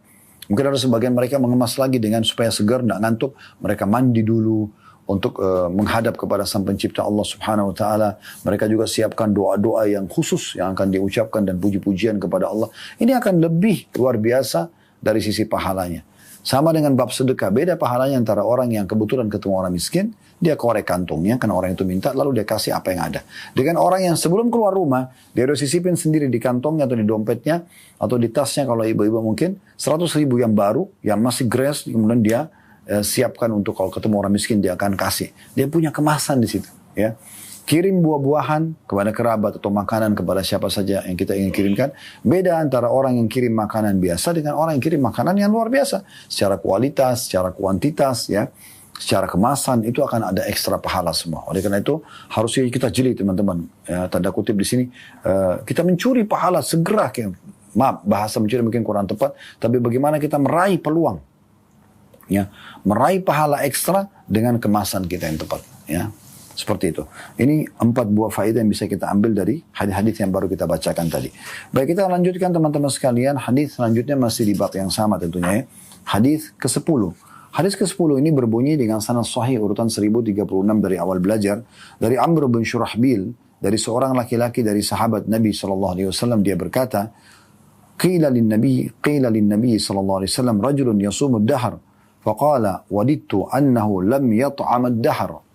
Mungkin ada sebagian mereka mengemas lagi dengan supaya segar, tidak ngantuk. Mereka mandi dulu untuk menghadap kepada Sang Pencipta Allah Subhanahu Wa Taala. Mereka juga siapkan doa-doa yang khusus yang akan diucapkan dan puji-pujian kepada Allah. Ini akan lebih luar biasa dari sisi pahalanya. Sama dengan bab sedekah, beda pahalanya antara orang yang kebetulan ketemu orang miskin, dia korek kantongnya karena orang itu minta, lalu dia kasih apa yang ada. Dengan orang yang sebelum keluar rumah, dia udah sisipin sendiri di kantongnya atau di dompetnya, atau di tasnya kalau ibu-ibu mungkin, 100.000 yang baru, yang masih grass, kemudian dia siapkan untuk kalau ketemu orang miskin, dia akan kasih. Dia punya kemasan di situ. Ya. Kirim buah-buahan kepada kerabat atau makanan kepada siapa saja yang kita ingin kirimkan. Beda antara orang yang kirim makanan biasa dengan orang yang kirim makanan yang luar biasa. Secara kualitas, secara kuantitas, ya, secara kemasan, itu akan ada ekstra pahala semua. Oleh karena itu, harusnya kita jeli teman-teman. Ya, tanda kutip di sini, kita mencuri pahala segera. Maaf, bahasa mencuri mungkin kurang tepat, tapi bagaimana kita meraih peluang. Ya, meraih pahala ekstra dengan kemasan kita yang tepat. Ya. Seperti itu. Ini 4 buah faedah yang bisa kita ambil dari hadis-hadis yang baru kita bacakan tadi. Baik, kita lanjutkan teman-teman sekalian. Hadis selanjutnya masih di bab yang sama tentunya ya. Hadis ke-10. Hadis ke-10 ini berbunyi dengan sanad sahih urutan 1036 dari awal belajar. Dari Amr bin Shurahbil, dari seorang laki-laki dari sahabat Nabi SAW, dia berkata, Qila lin Nabi SAW, rajulun yasumud dahar. Faqala, wadidtu annahu lam yat'amad dahar.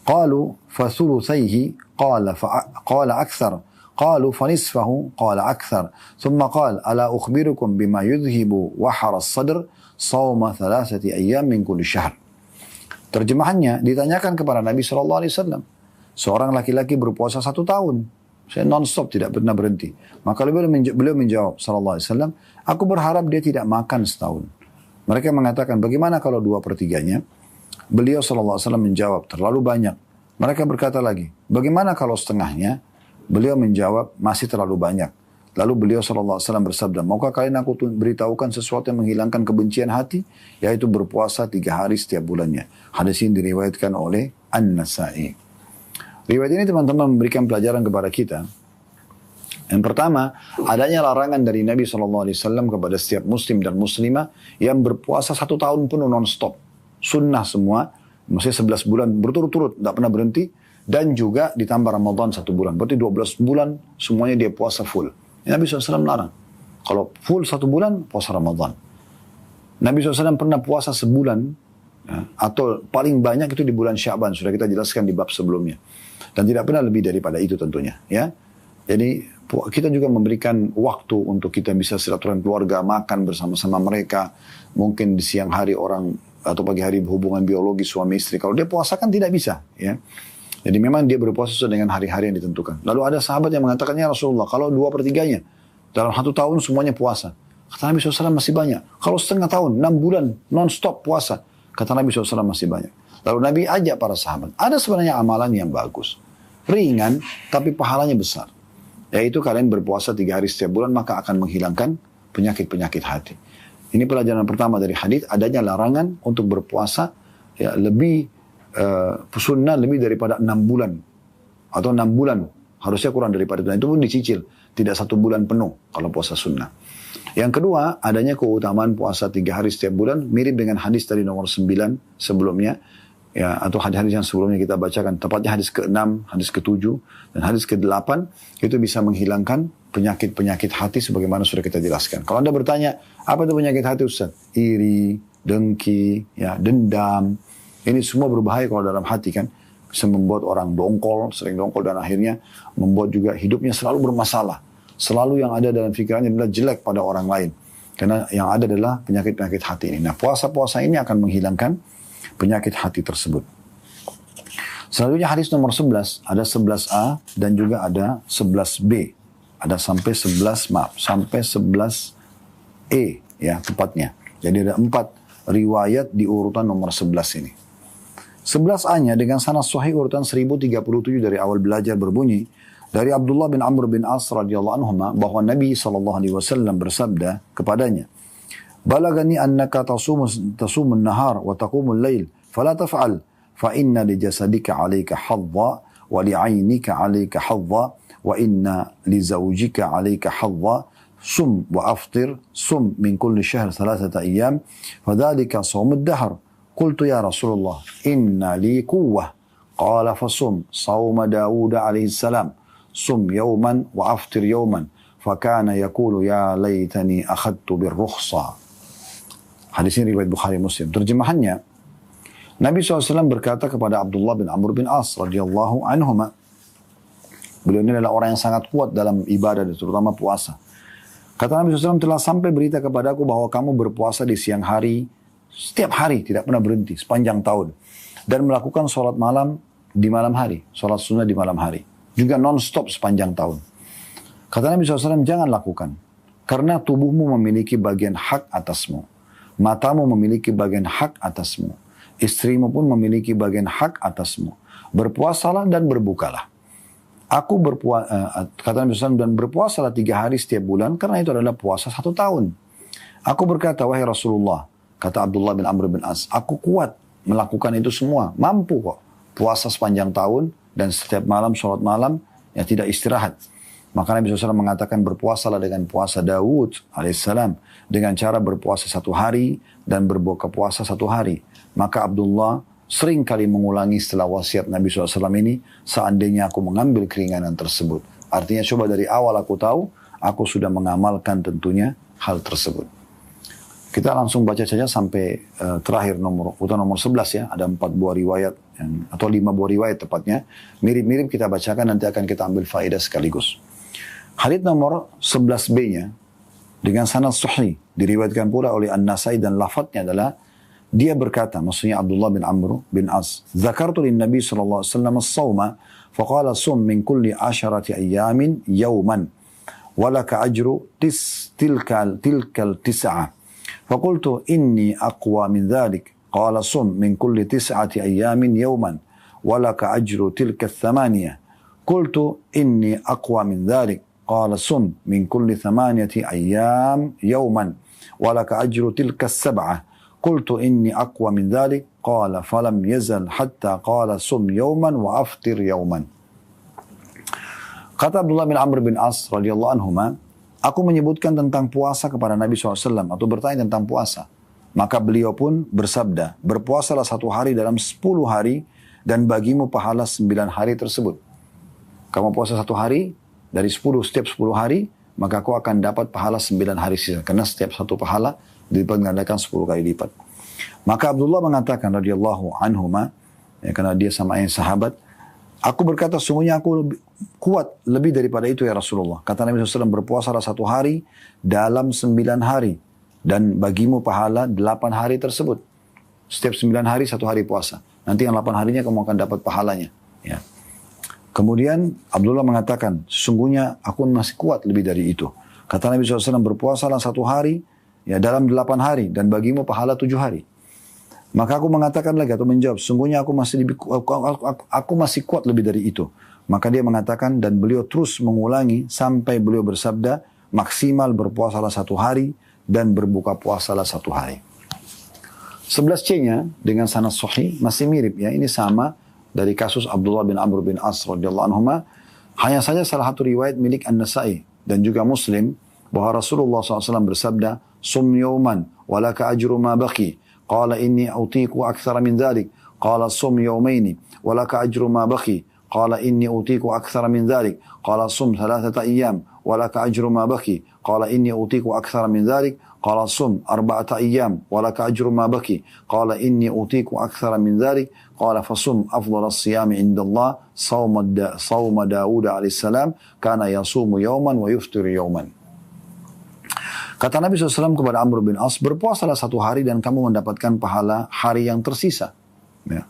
قالوا فثلثيه قال أكثر قالوا فنصفه قال أكثر ثم قال ألا أخبركم بما يذهب وحر الصدر صوم 3 أيام من كل شهر. Terjemahannya ditanyakan kepada Nabi SAW. Seorang laki-laki berpuasa 1 tahun. Saya non-stop tidak pernah berhenti. Maka beliau menjawab SAW, aku berharap dia tidak makan setahun. Mereka mengatakan bagaimana kalau 2/3-nya? Beliau SAW menjawab, terlalu banyak. Mereka berkata lagi, bagaimana kalau setengahnya? Beliau menjawab, masih terlalu banyak. Lalu beliau SAW bersabda, maukah kalian aku beritahukan sesuatu yang menghilangkan kebencian hati? Yaitu berpuasa 3 hari setiap bulannya. Hadis ini diriwayatkan oleh An-Nasai. Riwayat ini teman-teman memberikan pelajaran kepada kita. Yang pertama, adanya larangan dari Nabi SAW kepada setiap muslim dan muslimah yang berpuasa 1 tahun penuh non-stop. Sunnah semua, maksudnya 11 bulan berturut-turut, tidak pernah berhenti, dan juga ditambah Ramadan 1 bulan. Berarti 12 bulan semuanya dia puasa full. Nabi SAW larang. Kalau full 1 bulan, puasa Ramadan. Nabi SAW pernah puasa sebulan, ya, atau paling banyak itu di bulan Sya'ban, sudah kita jelaskan di bab sebelumnya. Dan tidak pernah lebih daripada itu tentunya. Ya. Jadi kita juga memberikan waktu untuk kita bisa silaturahmi keluarga, makan bersama-sama mereka. Mungkin di siang hari orang atau pagi hari hubungan biologi suami istri. Kalau dia puasa kan tidak bisa. Ya. Jadi memang dia berpuasa sesuai dengan hari-hari yang ditentukan. Lalu ada sahabat yang mengatakannya Rasulullah, kalau 2/3-nya dalam 1 tahun semuanya puasa. Kata Nabi SAW masih banyak. Kalau setengah tahun, 6 bulan non-stop puasa. Kata Nabi SAW masih banyak. Lalu Nabi ajak para sahabat. Ada sebenarnya amalan yang bagus. Ringan, tapi pahalanya besar. Yaitu kalian berpuasa 3 hari setiap bulan, maka akan menghilangkan penyakit-penyakit hati. Ini pelajaran pertama dari hadis, adanya larangan untuk berpuasa ya, lebih sunnah lebih daripada 6 bulan. Atau 6 bulan. Harusnya kurang daripada itu. Itu pun dicicil. Tidak 1 bulan penuh kalau puasa sunnah. Yang kedua, adanya keutamaan puasa 3 hari setiap bulan. Mirip dengan hadis tadi nomor 9 sebelumnya. Ya, atau hadis-hadis yang sebelumnya kita bacakan, tepatnya hadis ke-6, hadis ke-7, dan hadis ke-8, itu bisa menghilangkan penyakit-penyakit hati sebagaimana sudah kita jelaskan. Kalau Anda bertanya, apa itu penyakit hati Ustaz? Iri, dengki, ya, dendam, ini semua berbahaya kalau dalam hati kan. Bisa membuat orang dongkol, sering dongkol, dan akhirnya membuat juga hidupnya selalu bermasalah. Selalu yang ada dalam pikirannya adalah jelek pada orang lain. Karena yang ada adalah penyakit-penyakit hati ini. Nah, puasa-puasa ini akan menghilangkan penyakit hati tersebut. Selanjutnya hadis nomor 11, ada 11A dan juga ada 11B. Ada sampai 11E ya tepatnya. Jadi ada 4 riwayat di urutan nomor 11 ini. 11A-nya dengan sanad sahih urutan 1037 dari awal belajar berbunyi dari Abdullah bin Amr bin As radhiyallahu anhuma bahwa Nabi SAW bersabda kepadanya, balagani annaka tasumun nahar wa taqumul lail fala taf'al fa inna li jasadika 'alayka hadza wa li 'aynika 'alayka hadza wa inna li zawjika 'alayka hadza sum wa aftir sum min kulli shahr 3 ayyam fadhalika shawmud dahr qultu ya Rasulullah inna li quwwah qala fasum shawma Daud alaihi salam sum yawman wa aftir yawman fakana yaqulu ya laitani akhadtu birrukhsah. Hadis ini riwayat Bukhari Muslim. Terjemahannya, Nabi SAW berkata kepada Abdullah bin Amr bin As radhiyallahu anhuma. Beliau ini adalah orang yang sangat kuat dalam ibadah, terutama puasa. Kata Nabi SAW, telah sampai berita kepadaku bahwa kamu berpuasa di siang hari, setiap hari, tidak pernah berhenti, sepanjang tahun. Dan melakukan sholat malam di malam hari, sholat sunnah di malam hari. Juga non-stop sepanjang tahun. Kata Nabi SAW, jangan lakukan. Karena tubuhmu memiliki bagian hak atasmu. Matamu memiliki bagian hak atasmu. Istrimu pun memiliki bagian hak atasmu. Berpuasalah dan berbukalah. Kata Nabi SAW, dan berpuasalah 3 hari setiap bulan, karena itu adalah puasa 1 tahun. Aku berkata, wahai Rasulullah, kata Abdullah bin Amr bin As, aku kuat melakukan itu semua. Mampu kok. Puasa sepanjang tahun, dan setiap malam, sholat malam, ya tidak istirahat. Maka Nabi SAW mengatakan berpuasalah dengan puasa Daud alaihissalam. Dengan cara berpuasa 1 hari dan berbuka puasa 1 hari. Maka Abdullah sering kali mengulangi setelah wasiat Nabi SAW ini. Seandainya aku mengambil keringanan tersebut. Artinya coba dari awal aku tahu. Aku sudah mengamalkan tentunya hal tersebut. Kita langsung baca saja sampai terakhir urutan nomor 11 ya. Ada 4 buah riwayat. Atau 5 buah riwayat tepatnya. Mirip-mirip kita bacakan, nanti akan kita ambil faedah sekaligus. Hadits nomor 11B-nya dengan sanad sahih diriwayatkan pula oleh An-Nasai dan lafadznya adalah dia berkata, maksudnya Abdullah bin Amr bin As, "Dzakartu lin-Nabi sallallahu alaihi wasallam as-shauma faqala sum min kulli 10 ayyamin yawman wa laka ajru tilkal tis'ah." Faqultu inni aqwa min dhalik. Qala sum min kulli 9 ayyamin yawman wa laka ajru tilka ats-thamaniyah. Qultu inni aqwa min dhalik. قال صم من كل 8 أيام يوما ولك أجر تلك 7. قلت إني أقوى من ذلك. قال فلم يزل حتى قال صم يوما وأفطر يوما. Kata Abdullah bin Amr bin As radhiyallahu anhuma, aku menyebutkan tentang puasa kepada Nabi SAW atau bertanya tentang puasa. Maka beliau pun bersabda, berpuasalah 1 hari dalam 10 hari dan bagimu pahala 9 hari tersebut. Kamu puasa 1 hari, dari 10, setiap 10 hari, maka kau akan dapat pahala 9 hari sisa. Karena setiap 1 pahala dilipat gandakan 10 kali lipat. Maka Abdullah mengatakan radhiyallahu anhuma, ya, karena dia sama yang sahabat, aku berkata sungguhnya aku kuat lebih daripada itu ya Rasulullah. Kata Nabi SAW, berpuasalah 1 hari dalam 9 hari. Dan bagimu pahala 8 hari tersebut. Setiap 9 hari 1 hari puasa. Nanti yang 8 harinya kamu akan dapat pahalanya. Ya. Kemudian Abdullah mengatakan, sesungguhnya aku masih kuat lebih dari itu. Kata Nabi SAW, berpuasalah 1 hari, ya dalam 8 hari, dan bagimu pahala 7 hari. Maka aku mengatakan lagi atau menjawab, sesungguhnya aku masih kuat lebih dari itu. Maka dia mengatakan, dan beliau terus mengulangi sampai beliau bersabda, maksimal berpuasalah 1 hari dan berbuka puasalah 1 hari. 11C-nya dengan sanad sahih masih mirip ya. Ini sama dari kasus Abdullah bin Amr bin As radhiyallahu anhuma. Hanya saja salah satu riwayat milik An-Nasa'i dan juga Muslim bahwa Rasulullah SAW bersabda, "Sum yawman walaka ajru ma baqi." Qala inni utiku akthara min dhalik. Qala sum yawmaini walaka ajru ma baqi. Qala inni utiku akthara min dhalik. Qala sum 3 ayyam walaka ajru ma baqi. Qala inni utiku akthara min dhalik. Qala sum 4 ayyam walaka ajru ma baqi. Qala inni utiku akthara min dhalik. Qala fasum afdal as-siyami indallah sawma Daud alaihi salam kana yasumu yawman wa yuftiru yawman. Kata Nabi SAW kepada Amr bin As, berpuasalah 1 hari dan kamu mendapatkan pahala hari yang tersisa. Ya.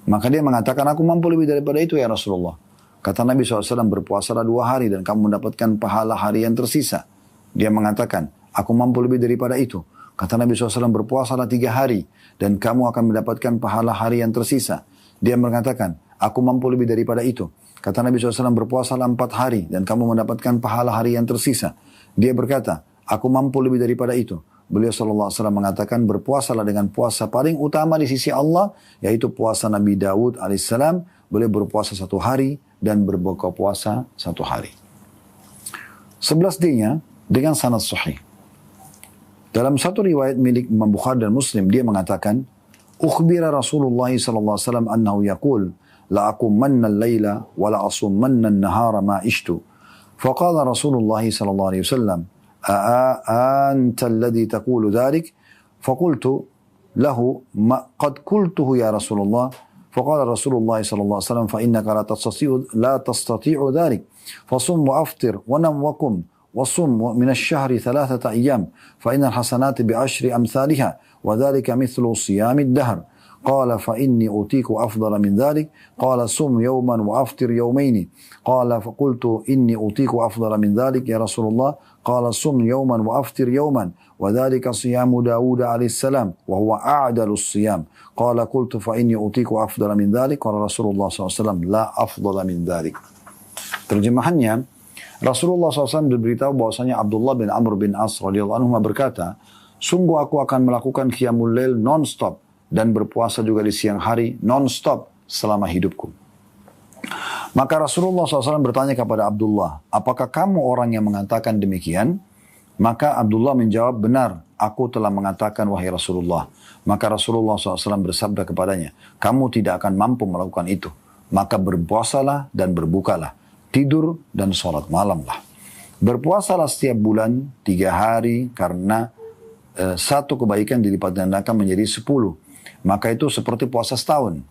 Maka dia mengatakan, aku mampu lebih daripada itu ya Rasulullah. Kata Nabi SAW, berpuasalah 2 hari dan kamu mendapatkan pahala hari yang tersisa. Dia mengatakan, aku mampu lebih daripada itu. Kata Nabi SAW, berpuasalah 3 hari dan kamu akan mendapatkan pahala hari yang tersisa. Dia mengatakan, aku mampu lebih daripada itu. Kata Nabi SAW, berpuasalah 4 hari dan kamu mendapatkan pahala hari yang tersisa. Dia berkata, aku mampu lebih daripada itu. Beliau SAW mengatakan, berpuasalah dengan puasa paling utama di sisi Allah, yaitu puasa Nabi Daud alaihissalam. Beliau berpuasa 1 hari dan berbuka puasa 1 hari. 11D-nya dengan sanad sahih. Dalam satu riwayat milik Imam Bukhari dan Muslim, dia mengatakan, ukhbira Rasulullah SAW annahu yaqul, la akumanna al-layla wa la asummanna an-nahara ma ishtu. Faqala Rasulullah SAW, أنت الذي تقول ذلك فقلت له ما قد قلته يا رسول الله فقال رسول الله صلى الله عليه وسلم فإنك لا تستطيع ذلك فصم وأفطر ونم وقم وصم من الشهر 3 أيام فإن الحسنات ب10 أمثالها وذلك مثل صيام الدهر قال فإني أوتيك أفضل من ذلك قال صم يوما وأفطر يومين قال فقلت إني أوتيك أفضل من ذلك يا رسول الله قال صم يوما وأفطر يوما وذلك صيام داود عليه السلام وهو أعدل الصيام قال قلت فإني أوتيك أفضل من ذلك قال رسول الله صلى الله عليه وسلم لا أفضل من ذلك. Terjemahannya, Rasulullah SAW diberitahu bahwasanya Abdullah bin Amr bin As radhiyallahu anhu berkata, sungguh aku akan melakukan qiyamul lail non-stop dan berpuasa juga di siang hari non-stop selama hidupku. Maka Rasulullah SAW bertanya kepada Abdullah, apakah kamu orang yang mengatakan demikian? Maka Abdullah menjawab, benar, aku telah mengatakan wahai Rasulullah. Maka Rasulullah SAW bersabda kepadanya, kamu tidak akan mampu melakukan itu. Maka berpuasalah dan berbukalah, tidur dan sholat malamlah. Berpuasalah setiap bulan 3 hari karena 1 kebaikan dilipat gandakan menjadi 10. Maka itu seperti puasa setahun.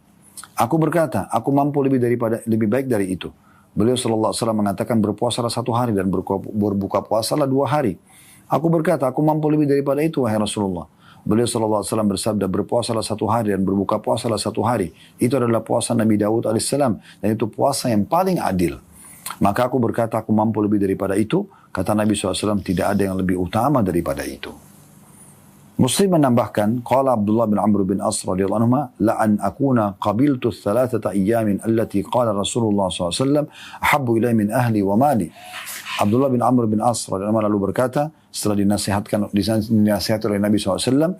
Aku berkata, aku mampu lebih baik dari itu. Beliau sallallahu alaihi wasallam mengatakan berpuasalah 1 hari dan berbuka puasalah 2 hari. Aku berkata, aku mampu lebih daripada itu wahai Rasulullah. Beliau sallallahu alaihi wasallam bersabda, berpuasalah 1 hari dan berbuka puasalah 1 hari. Itu adalah puasa Nabi Daud alaihissalam dan itu puasa yang paling adil. Maka aku berkata, aku mampu lebih daripada itu. Kata Nabi SAW, tidak ada yang lebih utama daripada itu. Muslim menambahkan, qala Abdullah bin Amr bin As radhiyallahu anhu, la an akuna qabiltu 3 ayyamin allati qala Rasulullah SAW ahabbu ilai min ahli wa mali. Abdullah bin Amr bin As radhiyallahu anhu lalu berkata, setelah dinasihatkan oleh Nabi SAW,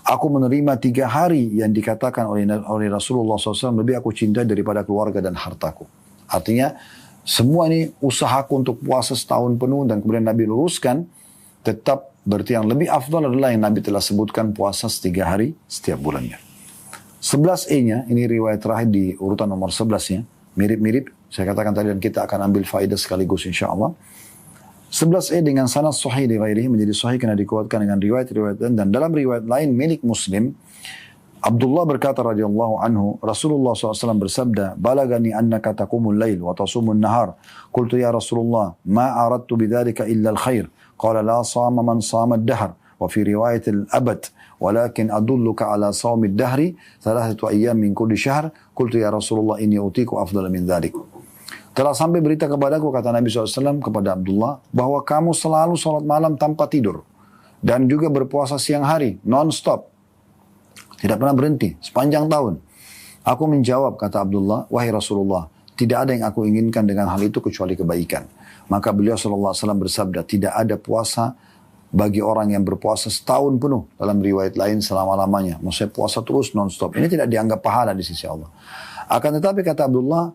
aku menerima 3 hari yang dikatakan oleh Rasulullah SAW lebih aku cintai daripada keluarga dan hartaku. Artinya, semua ini usahaku untuk puasa setahun penuh dan kemudian Nabi luruskan, tetap berarti yang lebih afdal adalah yang Nabi telah sebutkan puasa 3 hari setiap bulannya. 11E-nya, ini riwayat terakhir di urutan nomor 11-nya. Mirip-mirip, saya katakan tadi dan kita akan ambil faedah sekaligus insyaAllah. 11E dengan sanad sahih di ghairihi menjadi sahih karena dikuatkan dengan riwayat-riwayat dan dalam riwayat lain milik Muslim, Abdullah berkata radhiyallahu anhu, Rasulullah SAW bersabda, balagani annaka taqumul lail wa tasumun nahar. Qultu ya Rasulullah, ma aradtu bidzalika illa al-khair. Qala la sama man sama ad-dahr. Wa fi riwayat al-abad. Walakin adulluka ala sawmi ad-dahri 3 ayyam min kulli syahr. Qultu ya Rasulullah, inni utiku afdala min dzalik. Telah sampai berita kepadaku, kata Nabi SAW kepada Abdullah, bahwa kamu selalu salat malam tanpa tidur. Dan juga berpuasa siang hari, non-stop. Tidak pernah berhenti, sepanjang tahun. Aku menjawab, kata Abdullah, wahai Rasulullah, tidak ada yang aku inginkan dengan hal itu kecuali kebaikan. Maka beliau SAW bersabda, tidak ada puasa bagi orang yang berpuasa setahun penuh. Dalam riwayat lain selama-lamanya. Maksudnya puasa terus non-stop. Ini tidak dianggap pahala di sisi Allah. Akan tetapi kata Abdullah,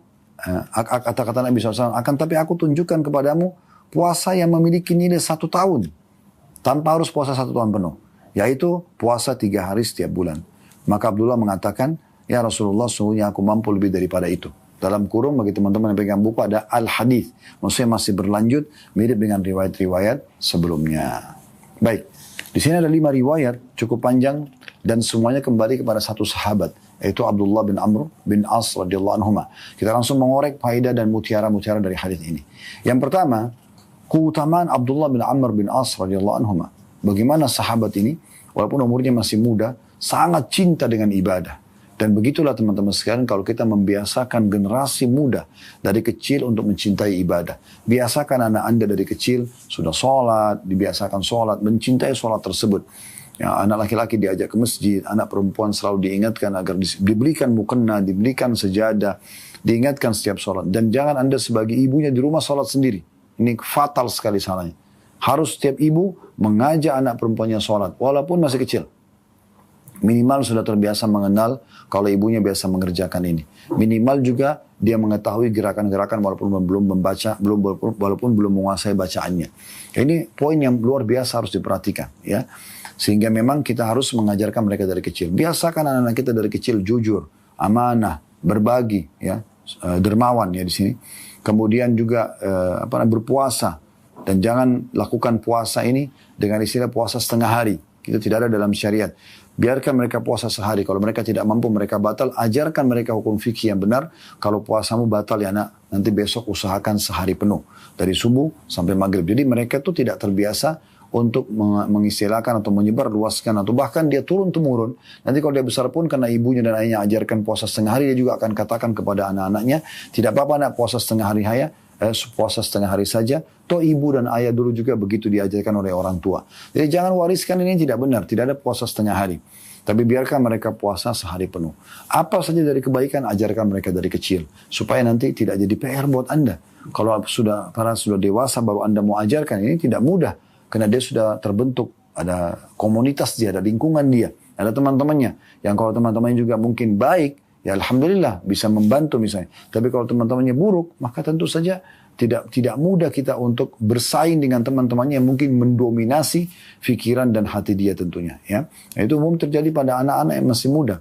kata Nabi SAW, akan tapi aku tunjukkan kepadamu puasa yang memiliki nilai 1 tahun. Tanpa harus puasa 1 tahun penuh. Yaitu puasa 3 hari setiap bulan. Maka Abdullah mengatakan, ya Rasulullah, sungguhnya aku mampu lebih daripada itu. Dalam kurung bagi teman-teman yang pegang buku ada al-hadith. Maksudnya masih berlanjut mirip dengan riwayat-riwayat sebelumnya. Baik, di sini ada 5 riwayat cukup panjang dan semuanya kembali kepada satu sahabat, yaitu Abdullah bin Amr bin As radhiyallahu anhuma. Kita langsung mengorek faedah dan mutiara-mutiara dari hadis ini. Yang pertama, keutamaan Abdullah bin Amr bin As radhiyallahu anhuma. Bagaimana sahabat ini walaupun umurnya masih muda sangat cinta dengan ibadah. Dan begitulah teman-teman sekalian kalau kita membiasakan generasi muda dari kecil untuk mencintai ibadah. Biasakan anak Anda dari kecil sudah sholat, dibiasakan sholat, mencintai sholat tersebut. Ya, anak laki-laki diajak ke masjid, anak perempuan selalu diingatkan agar diberikan mukena, diberikan sejadah, diingatkan setiap sholat. Dan jangan Anda sebagai ibunya di rumah sholat sendiri. Ini fatal sekali salahnya. Harus setiap ibu mengajak anak perempuannya sholat, walaupun masih kecil. Minimal sudah terbiasa mengenal kalau ibunya biasa mengerjakan ini. Minimal juga dia mengetahui gerakan-gerakan walaupun belum menguasai bacaannya. Ini poin yang luar biasa harus diperhatikan, ya. Sehingga memang kita harus mengajarkan mereka dari kecil. Biasakan anak-anak kita dari kecil jujur, amanah, berbagi, ya, dermawan ya di sini. Kemudian juga berpuasa, dan jangan lakukan puasa ini dengan istilah puasa setengah hari. Itu tidak ada dalam syariat. Biarkan mereka puasa sehari. Kalau mereka tidak mampu, mereka batal. Ajarkan mereka hukum fikih yang benar. Kalau puasamu batal ya nak, nanti besok usahakan sehari penuh. Dari subuh sampai maghrib. Jadi mereka itu tidak terbiasa untuk mengistilahkan atau menyebar luaskan. Atau bahkan dia turun-temurun. Nanti kalau dia besar pun karena ibunya dan ayahnya ajarkan puasa setengah hari, dia juga akan katakan kepada anak-anaknya, tidak apa-apa nak puasa setengah hari puasa setengah hari saja. Toh ibu dan ayah dulu juga begitu diajarkan oleh orang tua. Jadi jangan wariskan ini tidak benar. Tidak ada puasa setengah hari. Tapi biarkan mereka puasa sehari penuh. Apa saja dari kebaikan, ajarkan mereka dari kecil. Supaya nanti tidak jadi PR buat Anda. Kalau sudah dewasa baru Anda mau ajarkan, ini tidak mudah. Karena dia sudah terbentuk. Ada komunitas dia, ada lingkungan dia. Ada teman-temannya. Yang kalau teman-temannya juga mungkin baik, ya alhamdulillah bisa membantu misalnya. Tapi kalau teman-temannya buruk, maka tentu saja tidak mudah kita untuk bersaing dengan teman-temannya yang mungkin mendominasi pikiran dan hati dia tentunya. Ya, itu umum terjadi pada anak-anak yang masih muda.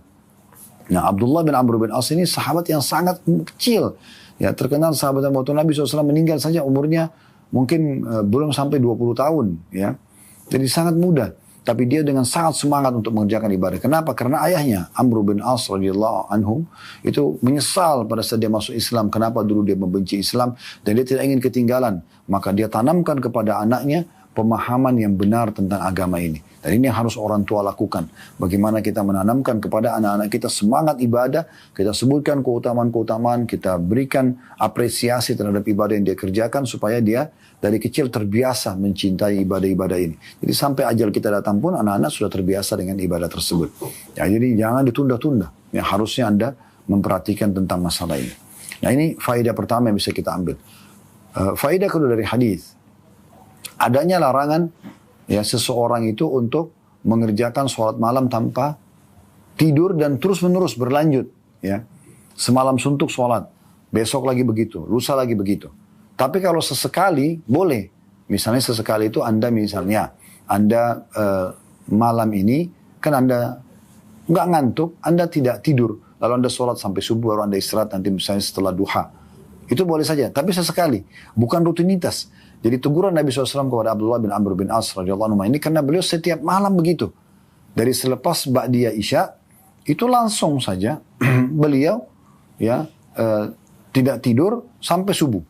Nah, Abdullah bin Amr bin As ini sahabat yang sangat kecil. Ya, terkenal sahabat waktu Nabi SAW meninggal saja umurnya mungkin belum sampai 20 tahun. Ya, jadi sangat muda. Tapi dia dengan sangat semangat untuk mengerjakan ibadah. Kenapa? Karena ayahnya, Amr bin As radhiyallahu anhu, itu menyesal pada saat dia masuk Islam. Kenapa dulu dia membenci Islam dan dia tidak ingin ketinggalan. Maka dia tanamkan kepada anaknya pemahaman yang benar tentang agama ini. Dan ini yang harus orang tua lakukan. Bagaimana kita menanamkan kepada anak-anak kita semangat ibadah, kita sebutkan keutamaan-keutamaan, kita berikan apresiasi terhadap ibadah yang dia kerjakan supaya dia dari kecil terbiasa mencintai ibadah-ibadah ini. Jadi sampai ajal kita datang pun anak-anak sudah terbiasa dengan ibadah tersebut. Ya, jadi jangan ditunda-tunda. Ya, harusnya Anda memperhatikan tentang masalah ini. Nah, ini faedah pertama yang bisa kita ambil. Faedah kedua dari hadis, adanya larangan ya seseorang itu untuk mengerjakan sholat malam tanpa tidur dan terus-menerus berlanjut. Ya, semalam suntuk sholat, besok lagi begitu, lusa lagi begitu. Tapi kalau sesekali boleh. Misalnya sesekali itu Anda malam ini kan Anda nggak ngantuk, Anda tidak tidur, lalu Anda sholat sampai subuh baru Anda istirahat nanti misalnya setelah duha. Itu boleh saja, tapi sesekali, bukan rutinitas. Jadi teguran Nabi SAW kepada Abdullah bin Amr bin As radhiyallahu anhu ini karena beliau setiap malam begitu. Dari selepas ba'diyah isya itu langsung saja beliau tidak tidur sampai subuh.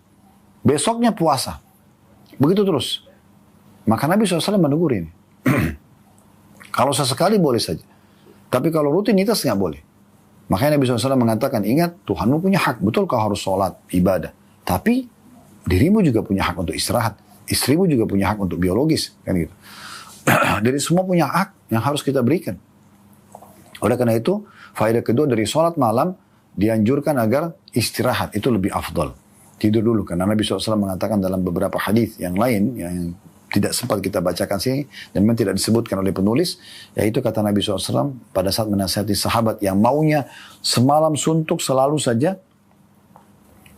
Besoknya puasa. Begitu terus. Maka Nabi SAW menegur ini. Kalau sesekali boleh saja. Tapi kalau rutinitas nggak boleh. Makanya Nabi SAW mengatakan, ingat Tuhanmu punya hak. Betul kau harus sholat, ibadah. Tapi dirimu juga punya hak untuk istirahat. Istrimu juga punya hak untuk biologis. Kan gitu. Jadi semua punya hak yang harus kita berikan. Oleh karena itu, faedah kedua dari sholat malam, dianjurkan agar istirahat, itu lebih afdal. Tidur dulu, karena Nabi SAW mengatakan dalam beberapa hadis yang lain, yang tidak sempat kita bacakan sini, dan memang tidak disebutkan oleh penulis, yaitu kata Nabi SAW pada saat menasihati sahabat yang maunya semalam suntuk selalu saja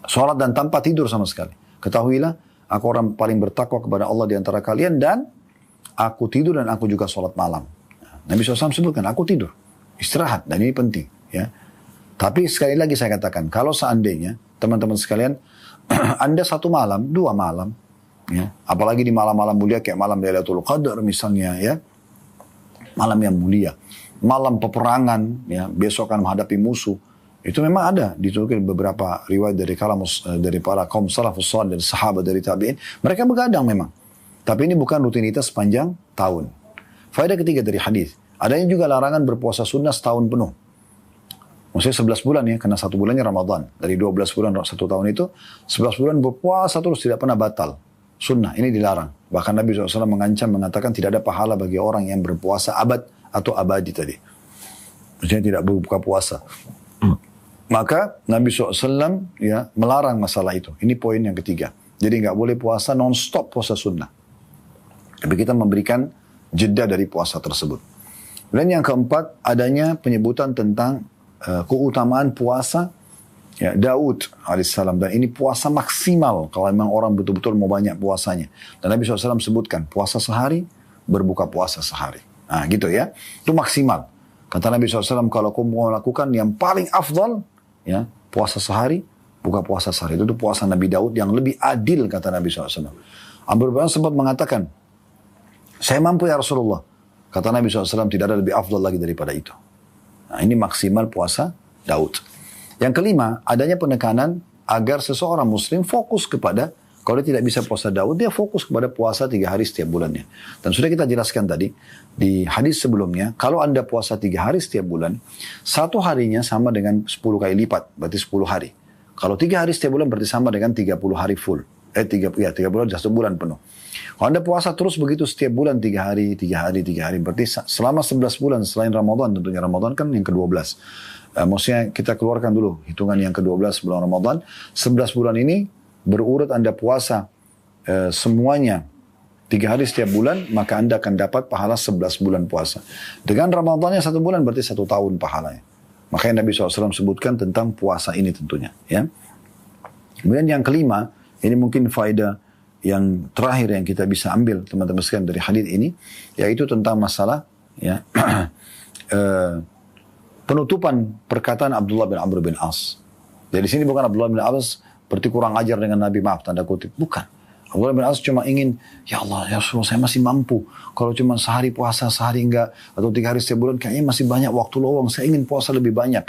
sholat dan tanpa tidur sama sekali. Ketahuilah, aku orang paling bertakwa kepada Allah di antara kalian, dan aku tidur dan aku juga sholat malam. Nabi SAW sebutkan, aku tidur, istirahat, dan ini penting. Ya. Tapi sekali lagi saya katakan, kalau seandainya teman-teman sekalian, Anda satu malam, 2 malam, ya, apalagi di malam-malam mulia kayak malam Lailatul Qadar misalnya, ya, malam yang mulia, malam peperangan, ya, besok akan menghadapi musuh, itu memang ada diturunkan beberapa riwayat dari para kaum salafus salih, dari sahabat, dari tabi'in, mereka begadang memang, tapi ini bukan rutinitas sepanjang tahun. Faedah ketiga dari hadis, adanya juga larangan berpuasa sunnah setahun penuh. Maksudnya 11 bulan ya, karena 1 bulannya Ramadan. Dari 12 bulan 1 tahun itu, 11 bulan berpuasa terus tidak pernah batal. Sunnah, ini dilarang. Bahkan Nabi SAW mengancam, mengatakan tidak ada pahala bagi orang yang berpuasa abad atau abadi tadi. Maksudnya tidak berbuka puasa. Maka Nabi SAW ya, melarang masalah itu. Ini poin yang ketiga. Jadi nggak boleh puasa non-stop puasa sunnah. Tapi kita memberikan jeda dari puasa tersebut. Dan yang keempat, adanya penyebutan tentang keutamaan puasa ya, Daud alaihissalam, dan ini puasa maksimal kalau memang orang betul-betul mau banyak puasanya. Dan Nabi SAW sebutkan puasa sehari, berbuka puasa sehari. Nah gitu ya, itu maksimal. Kata Nabi SAW, kalau kamu mau lakukan yang paling afdal, ya, puasa sehari, buka puasa sehari. Itu puasa Nabi Daud yang lebih adil, kata Nabi SAW. Amr bin As sempat mengatakan, saya mampu ya Rasulullah. Kata Nabi SAW, tidak ada lebih afdal lagi daripada itu. Nah, ini maksimal puasa Daud. Yang kelima, adanya penekanan agar seseorang muslim fokus kepada, kalau dia tidak bisa puasa Daud, dia fokus kepada puasa 3 hari setiap bulannya. Dan sudah kita jelaskan tadi, di hadis sebelumnya, kalau Anda puasa 3 hari setiap bulan, 1 harinya sama dengan 10 kali lipat, berarti 10 hari. Kalau 3 hari setiap bulan berarti sama dengan 30 hari full. 30 hari, 1 bulan penuh. Kalau Anda puasa terus begitu setiap bulan 3 hari, 3 hari, 3 hari. Berarti selama 11 bulan selain Ramadan, tentunya Ramadan kan yang ke-12. Maksudnya kita keluarkan dulu hitungan yang ke-12 bulan Ramadan. 11 bulan ini berurut Anda puasa semuanya 3 hari setiap bulan, maka Anda akan dapat pahala 11 bulan puasa. Dengan Ramadannya 1 bulan berarti 1 tahun pahalanya. Makanya Nabi SAW sebutkan tentang puasa ini tentunya. Ya. Kemudian yang kelima, ini mungkin faedah yang terakhir yang kita bisa ambil teman-teman sekalian dari hadis ini, yaitu tentang masalah ya, penutupan perkataan Abdullah bin Amr bin As. Jadi sini bukan Abdullah bin As berarti kurang ajar dengan Nabi, maaf tanda kutip, bukan. Abdullah bin As cuma ingin, ya Allah ya Rasulullah, saya masih mampu. Kalau cuma sehari puasa, sehari enggak, atau 3 hari setiap bulan, kayaknya masih banyak waktu luang, saya ingin puasa lebih banyak.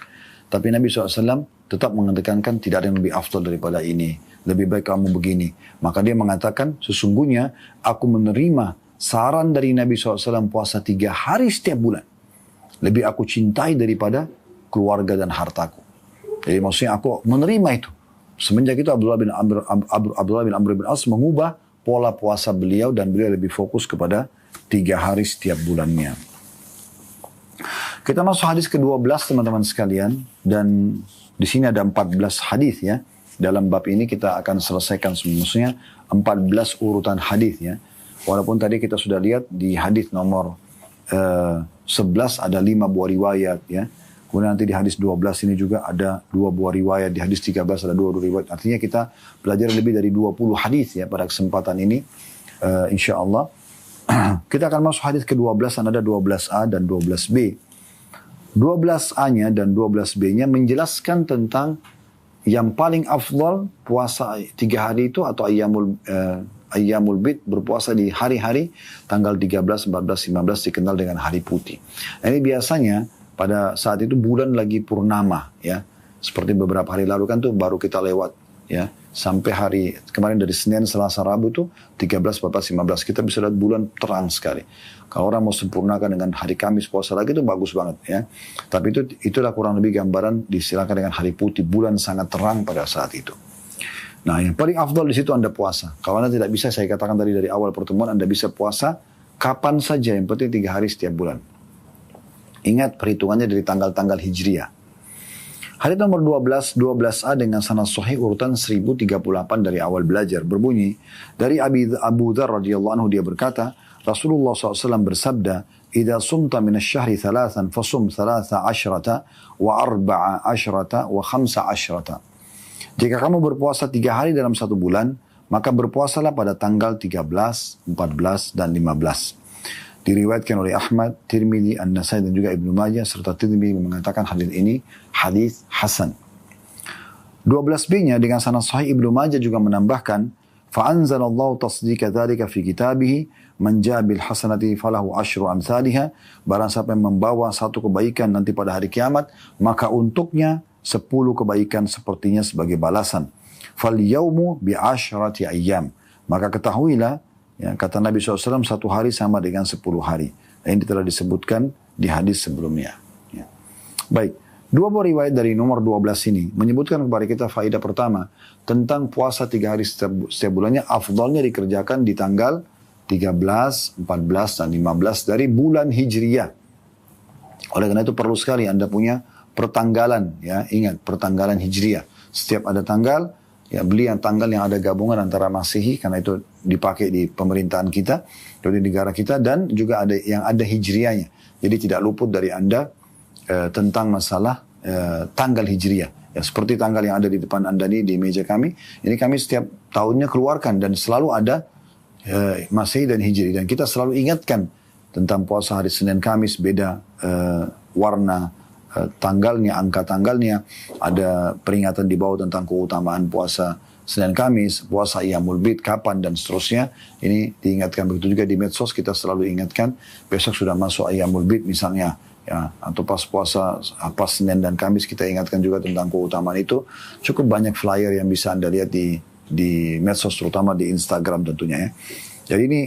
Tapi Nabi SAW tetap mengedekankan tidak ada yang lebih afdal daripada ini. Lebih baik kamu begini. Maka dia mengatakan, sesungguhnya aku menerima saran dari Nabi SAW puasa 3 hari setiap bulan. Lebih aku cintai daripada keluarga dan hartaku. Jadi maksudnya aku menerima itu. Semenjak itu Abdullah bin Amr bin As mengubah pola puasa beliau, dan beliau lebih fokus kepada 3 hari setiap bulannya. Kita masuk hadis ke-12 teman-teman sekalian, dan di sini ada 14 hadis ya. Dalam bab ini kita akan selesaikan semuanya 14 urutan hadis ya. Walaupun tadi kita sudah lihat di hadis nomor 11 ada 5 buah riwayat ya. Kemudian nanti di hadis 12 ini juga ada 2 buah riwayat, di hadis 13 ada 2 riwayat. Artinya kita belajar lebih dari 20 hadis ya pada kesempatan ini. Insyaallah kita akan masuk hadis ke-12, ada 12A dan 12B. 12A-nya dan 12B-nya menjelaskan tentang yang paling afdal puasa 3 hari itu, atau ayyamul bid, berpuasa di hari-hari tanggal 13, 14, 15 dikenal dengan hari putih. Nah, ini biasanya pada saat itu bulan lagi purnama ya. Seperti beberapa hari lalu kan tuh baru kita lewat ya. Sampai hari kemarin dari Senin, Selasa, Rabu tuh 13, 14, 15 kita bisa lihat bulan terang sekali. Kalau orang mau sempurnakan dengan hari Kamis puasa lagi itu bagus banget ya. Tapi itulah kurang lebih gambaran disilakan dengan hari putih, bulan sangat terang pada saat itu. Nah, yang paling afdal di situ Anda puasa. Kalau Anda tidak bisa, saya katakan tadi dari awal pertemuan, Anda bisa puasa kapan saja, yang penting 3 hari setiap bulan. Ingat perhitungannya dari tanggal-tanggal Hijriah. Hadis nomor 12, 12a dengan sanad sahih urutan 1038 dari awal belajar berbunyi dari Abu Dzar radhiyallahu anhu, dia berkata, Rasulullah SAW bersabda, "Idza sumta min asy-syahri thalathan fasum 13 wa 14 wa 15." Jika kamu berpuasa 3 hari dalam satu bulan, maka berpuasalah pada tanggal 13, 14 dan 15. Diriwayatkan oleh Ahmad, Tirmidzi, An-Nasai dan juga Ibnu Majah serta Tirmidzi mengatakan hadis ini hadis hasan. 12b-nya dengan sanad sahih Ibnu Majah juga menambahkan, فَأَنْزَلَ اللَّهُ تَصْدِيقَ ذَلِكَ فِي كِتَابِهِ مَنْ جَاءَ بِالْحَسَنَةِ فَلَهُ عَشْرُ أَمْثَالِهَا. Barang siapa yang membawa satu kebaikan nanti pada hari kiamat, maka untuknya 10 kebaikan sepertinya sebagai balasan. فَالْيَوْمُ بِعَشْرَةِ أَيَّامٍ. Maka ketahuilah, ya, kata Nabi SAW, satu hari sama dengan 10 hari. Ini telah disebutkan di hadis sebelumnya. Ya. Baik, dua buah riwayat dari nomor 12 ini menyebutkan kepada kita faedah pertama tentang puasa 3 hari setiap bulannya, afdalnya dikerjakan di tanggal 13, 14, dan 15 dari bulan Hijriyah. Oleh karena itu perlu sekali Anda punya pertanggalan, ya, ingat pertanggalan Hijriyah. Setiap ada tanggal, ya, beli yang tanggal yang ada gabungan antara Masehi, karena itu dipakai di pemerintahan kita, di negara kita, dan juga ada yang ada Hijriyahnya. Jadi tidak luput dari Anda tentang masalah tanggal Hijriyah. Ya, seperti tanggal yang ada di depan Anda di meja kami, ini kami setiap tahunnya keluarkan dan selalu ada Masehi dan Hijri. Dan kita selalu ingatkan tentang puasa hari Senin Kamis, beda warna tanggalnya, angka tanggalnya, ada peringatan di bawah tentang keutamaan puasa Senin Kamis, puasa Iyamul Bid, kapan dan seterusnya. Ini diingatkan, begitu juga di medsos kita selalu ingatkan, besok sudah masuk Iyamul Bid misalnya, ya, atau pas puasa pas Senin dan Kamis kita ingatkan juga tentang keutamaan itu. Cukup banyak flyer yang bisa Anda lihat di medsos, terutama di Instagram tentunya, ya. Jadi ini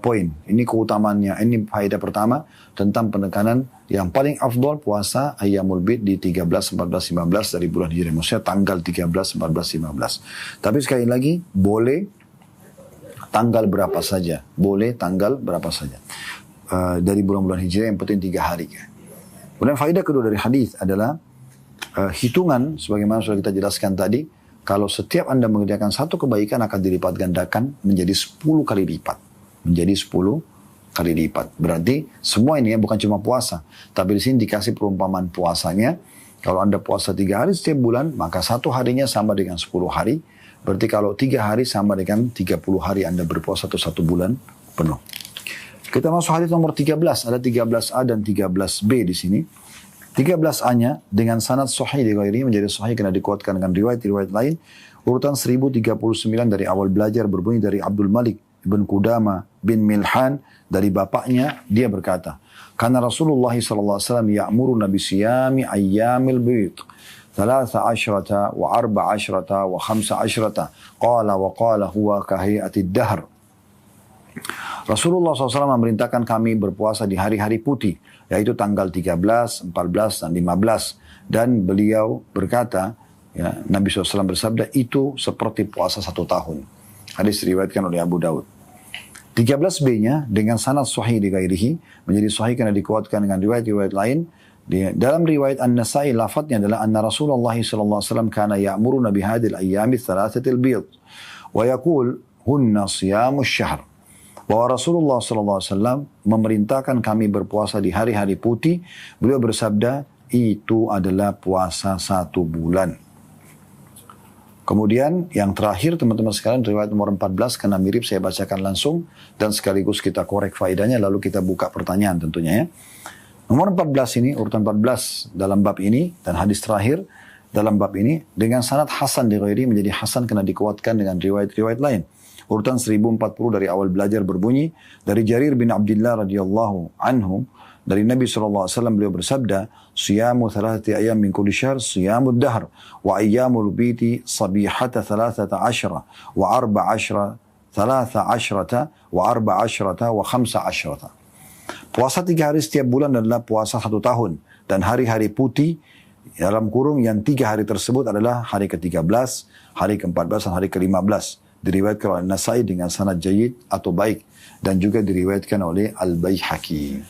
poin, ini keutamaannya, ini faedah pertama tentang penekanan yang paling afdol puasa Ayyamul Bid di 13, 14, 15 dari bulan Hijriah. Maksudnya tanggal 13, 14, 15. Tapi sekali lagi, boleh tanggal berapa saja. Boleh tanggal berapa saja. Dari bulan-bulan Hijriah yang penting 3 hari. Kemudian faedah kedua dari hadis adalah hitungan, sebagaimana sudah kita jelaskan tadi, kalau setiap Anda mengerjakan satu kebaikan akan dilipat gandakan menjadi 10 kali lipat. Menjadi 10 kali lipat. Berarti semua ini ya, bukan cuma puasa. Tapi di sini dikasih perumpamaan puasanya. Kalau Anda puasa 3 hari setiap bulan, maka satu harinya sama dengan 10 hari. Berarti kalau 3 hari sama dengan 30 hari Anda berpuasa atau 1 bulan penuh. Kita masuk hadis nomor 13. Ada 13a dan 13b di sini. 13a-nya dengan sanad sahih di ghairihi menjadi sahih karena dikuatkan dengan riwayat-riwayat lain. Urutan 1039 dari awal belajar berbunyi dari Abdul Malik ibn Qudama bin Milhan dari bapaknya, dia berkata, karena Rasulullah SAW ya'muruna bisiyami ayyamil bid 13 wa 14 wa 15 qala wa qala huwa kahiyatid dahr. Rasulullah SAW memerintahkan kami berpuasa di hari-hari putih, yaitu tanggal 13, 14, dan 15. Dan beliau berkata, ya, Nabi SAW bersabda, itu seperti puasa 1 tahun. Hadis diriwayatkan oleh Abu Daud. 13b-nya dengan sanad sahih di ghairihi menjadi sahih karena dikuatkan dengan riwayat-riwayat lain. Dalam riwayat An-Nasai lafadznya adalah anna Rasulullah SAW kana ya'muruna bihadil ayyami thalathatil bid wa yaqul hunna siyamus syahr. Bahwa Rasulullah SAW memerintahkan kami berpuasa di hari-hari putih. Beliau bersabda, itu adalah puasa 1 bulan. Kemudian yang terakhir teman-teman sekalian, riwayat nomor 14, karena mirip saya bacakan langsung dan sekaligus kita korek faedahnya, lalu kita buka pertanyaan tentunya, ya. Nomor 14 ini, urutan 14 dalam bab ini dan hadis terakhir dalam bab ini dengan sanad hasan di ghairi menjadi hasan karena dikuatkan dengan riwayat-riwayat lain. Urutan 1040 dari awal belajar berbunyi dari Jarir bin Abdullah radhiyallahu anhu dari Nabi SAW beliau bersabda, siyamu 3 ayyam min kulli syahr siyamud dahr wa ayyamul biti sabihata 13 wa 14 13 wa 14 wa 15. Puasa 3 hari setiap bulan adalah puasa 1 tahun dan hari-hari putih dalam kurung yang 3 hari tersebut adalah hari ke-13, hari ke-14 dan hari ke-15. Diriwayatkan oleh Nasai dengan sanad jayyid atau baik dan juga diriwayatkan oleh Al-Baihaqi.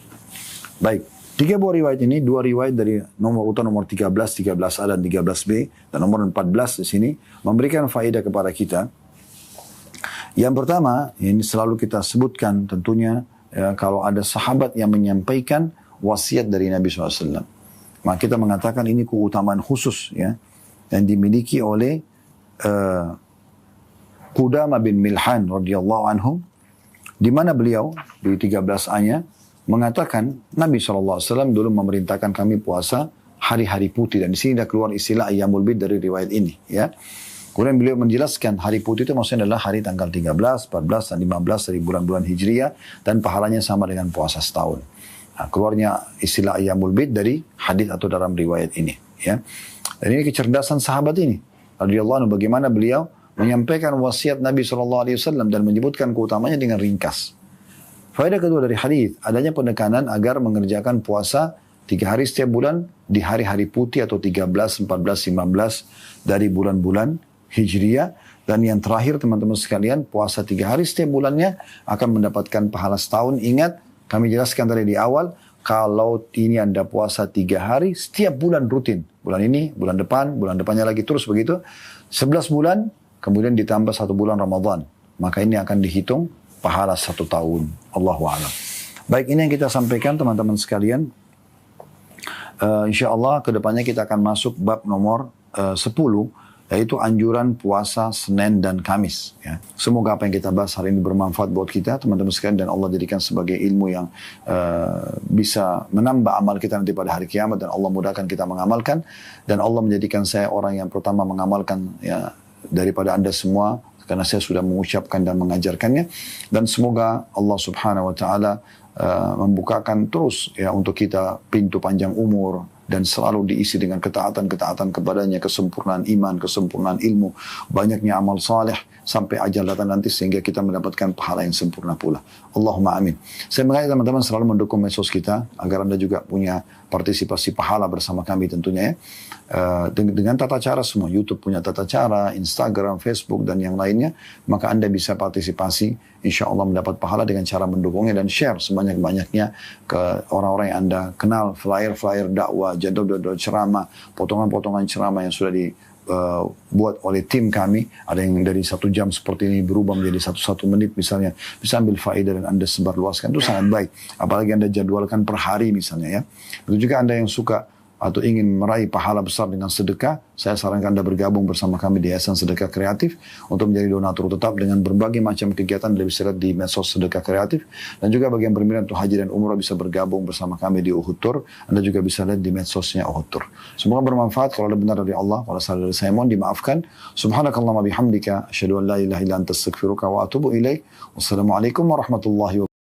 Baik, Tiga buah riwayat ini, dua riwayat dari nomor urutan nomor 13, 13A dan 13B, dan nomor 14 di sini, memberikan faedah kepada kita. Yang pertama, ini selalu kita sebutkan tentunya, ya, kalau ada sahabat yang menyampaikan wasiat dari Nabi SAW. Maka kita mengatakan ini keutamaan khusus, ya, yang dimiliki oleh Qudamah bin Milhan radhiyallahu anhu, di mana beliau di 13A-nya mengatakan Nabi SAW dulu memerintahkan kami puasa hari-hari putih, dan di sini dah keluar istilah Ayyamul Bid dari riwayat ini, ya. Kemudian beliau menjelaskan hari putih itu maksudnya adalah hari tanggal 13, 14 dan 15 dari bulan-bulan Hijriah, dan pahalanya sama dengan puasa setahun. Nah, keluarnya istilah Ayyamul Bid dari hadis atau dalam riwayat ini, ya. Dan ini kecerdasan sahabat ini radhiyallahu anhu, bagaimana beliau menyampaikan wasiat Nabi SAW dan menyebutkan keutamanya dengan ringkas. Faedah kedua dari hadis, adanya penekanan agar mengerjakan puasa 3 hari setiap bulan di hari-hari putih atau 13, 14, 15 dari bulan-bulan Hijriah. Dan yang terakhir teman-teman sekalian, puasa 3 hari setiap bulannya akan mendapatkan pahala setahun. Ingat, kami jelaskan tadi di awal, kalau ini Anda puasa 3 hari setiap bulan rutin. Bulan ini, bulan depannya lagi terus begitu. 11 bulan, kemudian ditambah 1 bulan Ramadan. Maka ini akan dihitung pahala 1 tahun. Allahu a'lam. Baik, ini yang kita sampaikan teman-teman sekalian. InsyaAllah kedepannya kita akan masuk bab nomor 10, yaitu anjuran puasa Senin dan Kamis. Ya. Semoga apa yang kita bahas hari ini bermanfaat buat kita, teman-teman sekalian, dan Allah jadikan sebagai ilmu yang bisa menambah amal kita nanti pada hari kiamat, dan Allah mudahkan kita mengamalkan, dan Allah menjadikan saya orang yang pertama mengamalkan, ya, daripada Anda semua, karena saya sudah mengucapkan dan mengajarkannya. Dan semoga Allah Subhanahu wa Ta'ala membukakan terus, ya, untuk kita pintu panjang umur, dan selalu diisi dengan ketaatan-ketaatan kepadanya, kesempurnaan iman, kesempurnaan ilmu, banyaknya amal saleh sampai ajal datang nanti, sehingga kita mendapatkan pahala yang sempurna pula. Allahumma amin. Saya mengajak teman-teman selalu mendukung medsos kita agar Anda juga punya partisipasi pahala bersama kami tentunya, ya. Dengan tata cara semua, YouTube punya tata cara, Instagram, Facebook dan yang lainnya, maka Anda bisa partisipasi, insya Allah mendapat pahala dengan cara mendukungnya dan share sebanyak-banyaknya ke orang-orang yang Anda kenal, flyer-flyer dakwah, jadwal-jadwal ceramah, potongan-potongan ceramah yang sudah dibuat oleh tim kami. Ada yang dari 1 jam seperti ini berubah menjadi 1 menit misalnya, bisa ambil faedah dan Anda sebarluaskan, itu sangat baik. Apalagi Anda jadwalkan per hari misalnya, ya. Begitu juga Anda yang suka atau ingin meraih pahala besar dengan sedekah, saya sarankan Anda bergabung bersama kami di Yayasan Sedekah Kreatif untuk menjadi donatur tetap dengan berbagai macam kegiatan. Anda bisa lihat di medsos Sedekah Kreatif. Dan juga bagi yang berminat untuk haji dan umrah bisa bergabung bersama kami di Uhud Tour. Anda juga bisa lihat di medsosnya Uhud Tour. Semoga bermanfaat. Kalau ada benar dari Allah, kalau salah dari saya mohon dimaafkan. Subhanakallahumma bihamdika, asyhadu an la ilaha illa anta astaghfiruka wa atubu ilaik. Wassalamualaikum warahmatullahi wabarakatuh.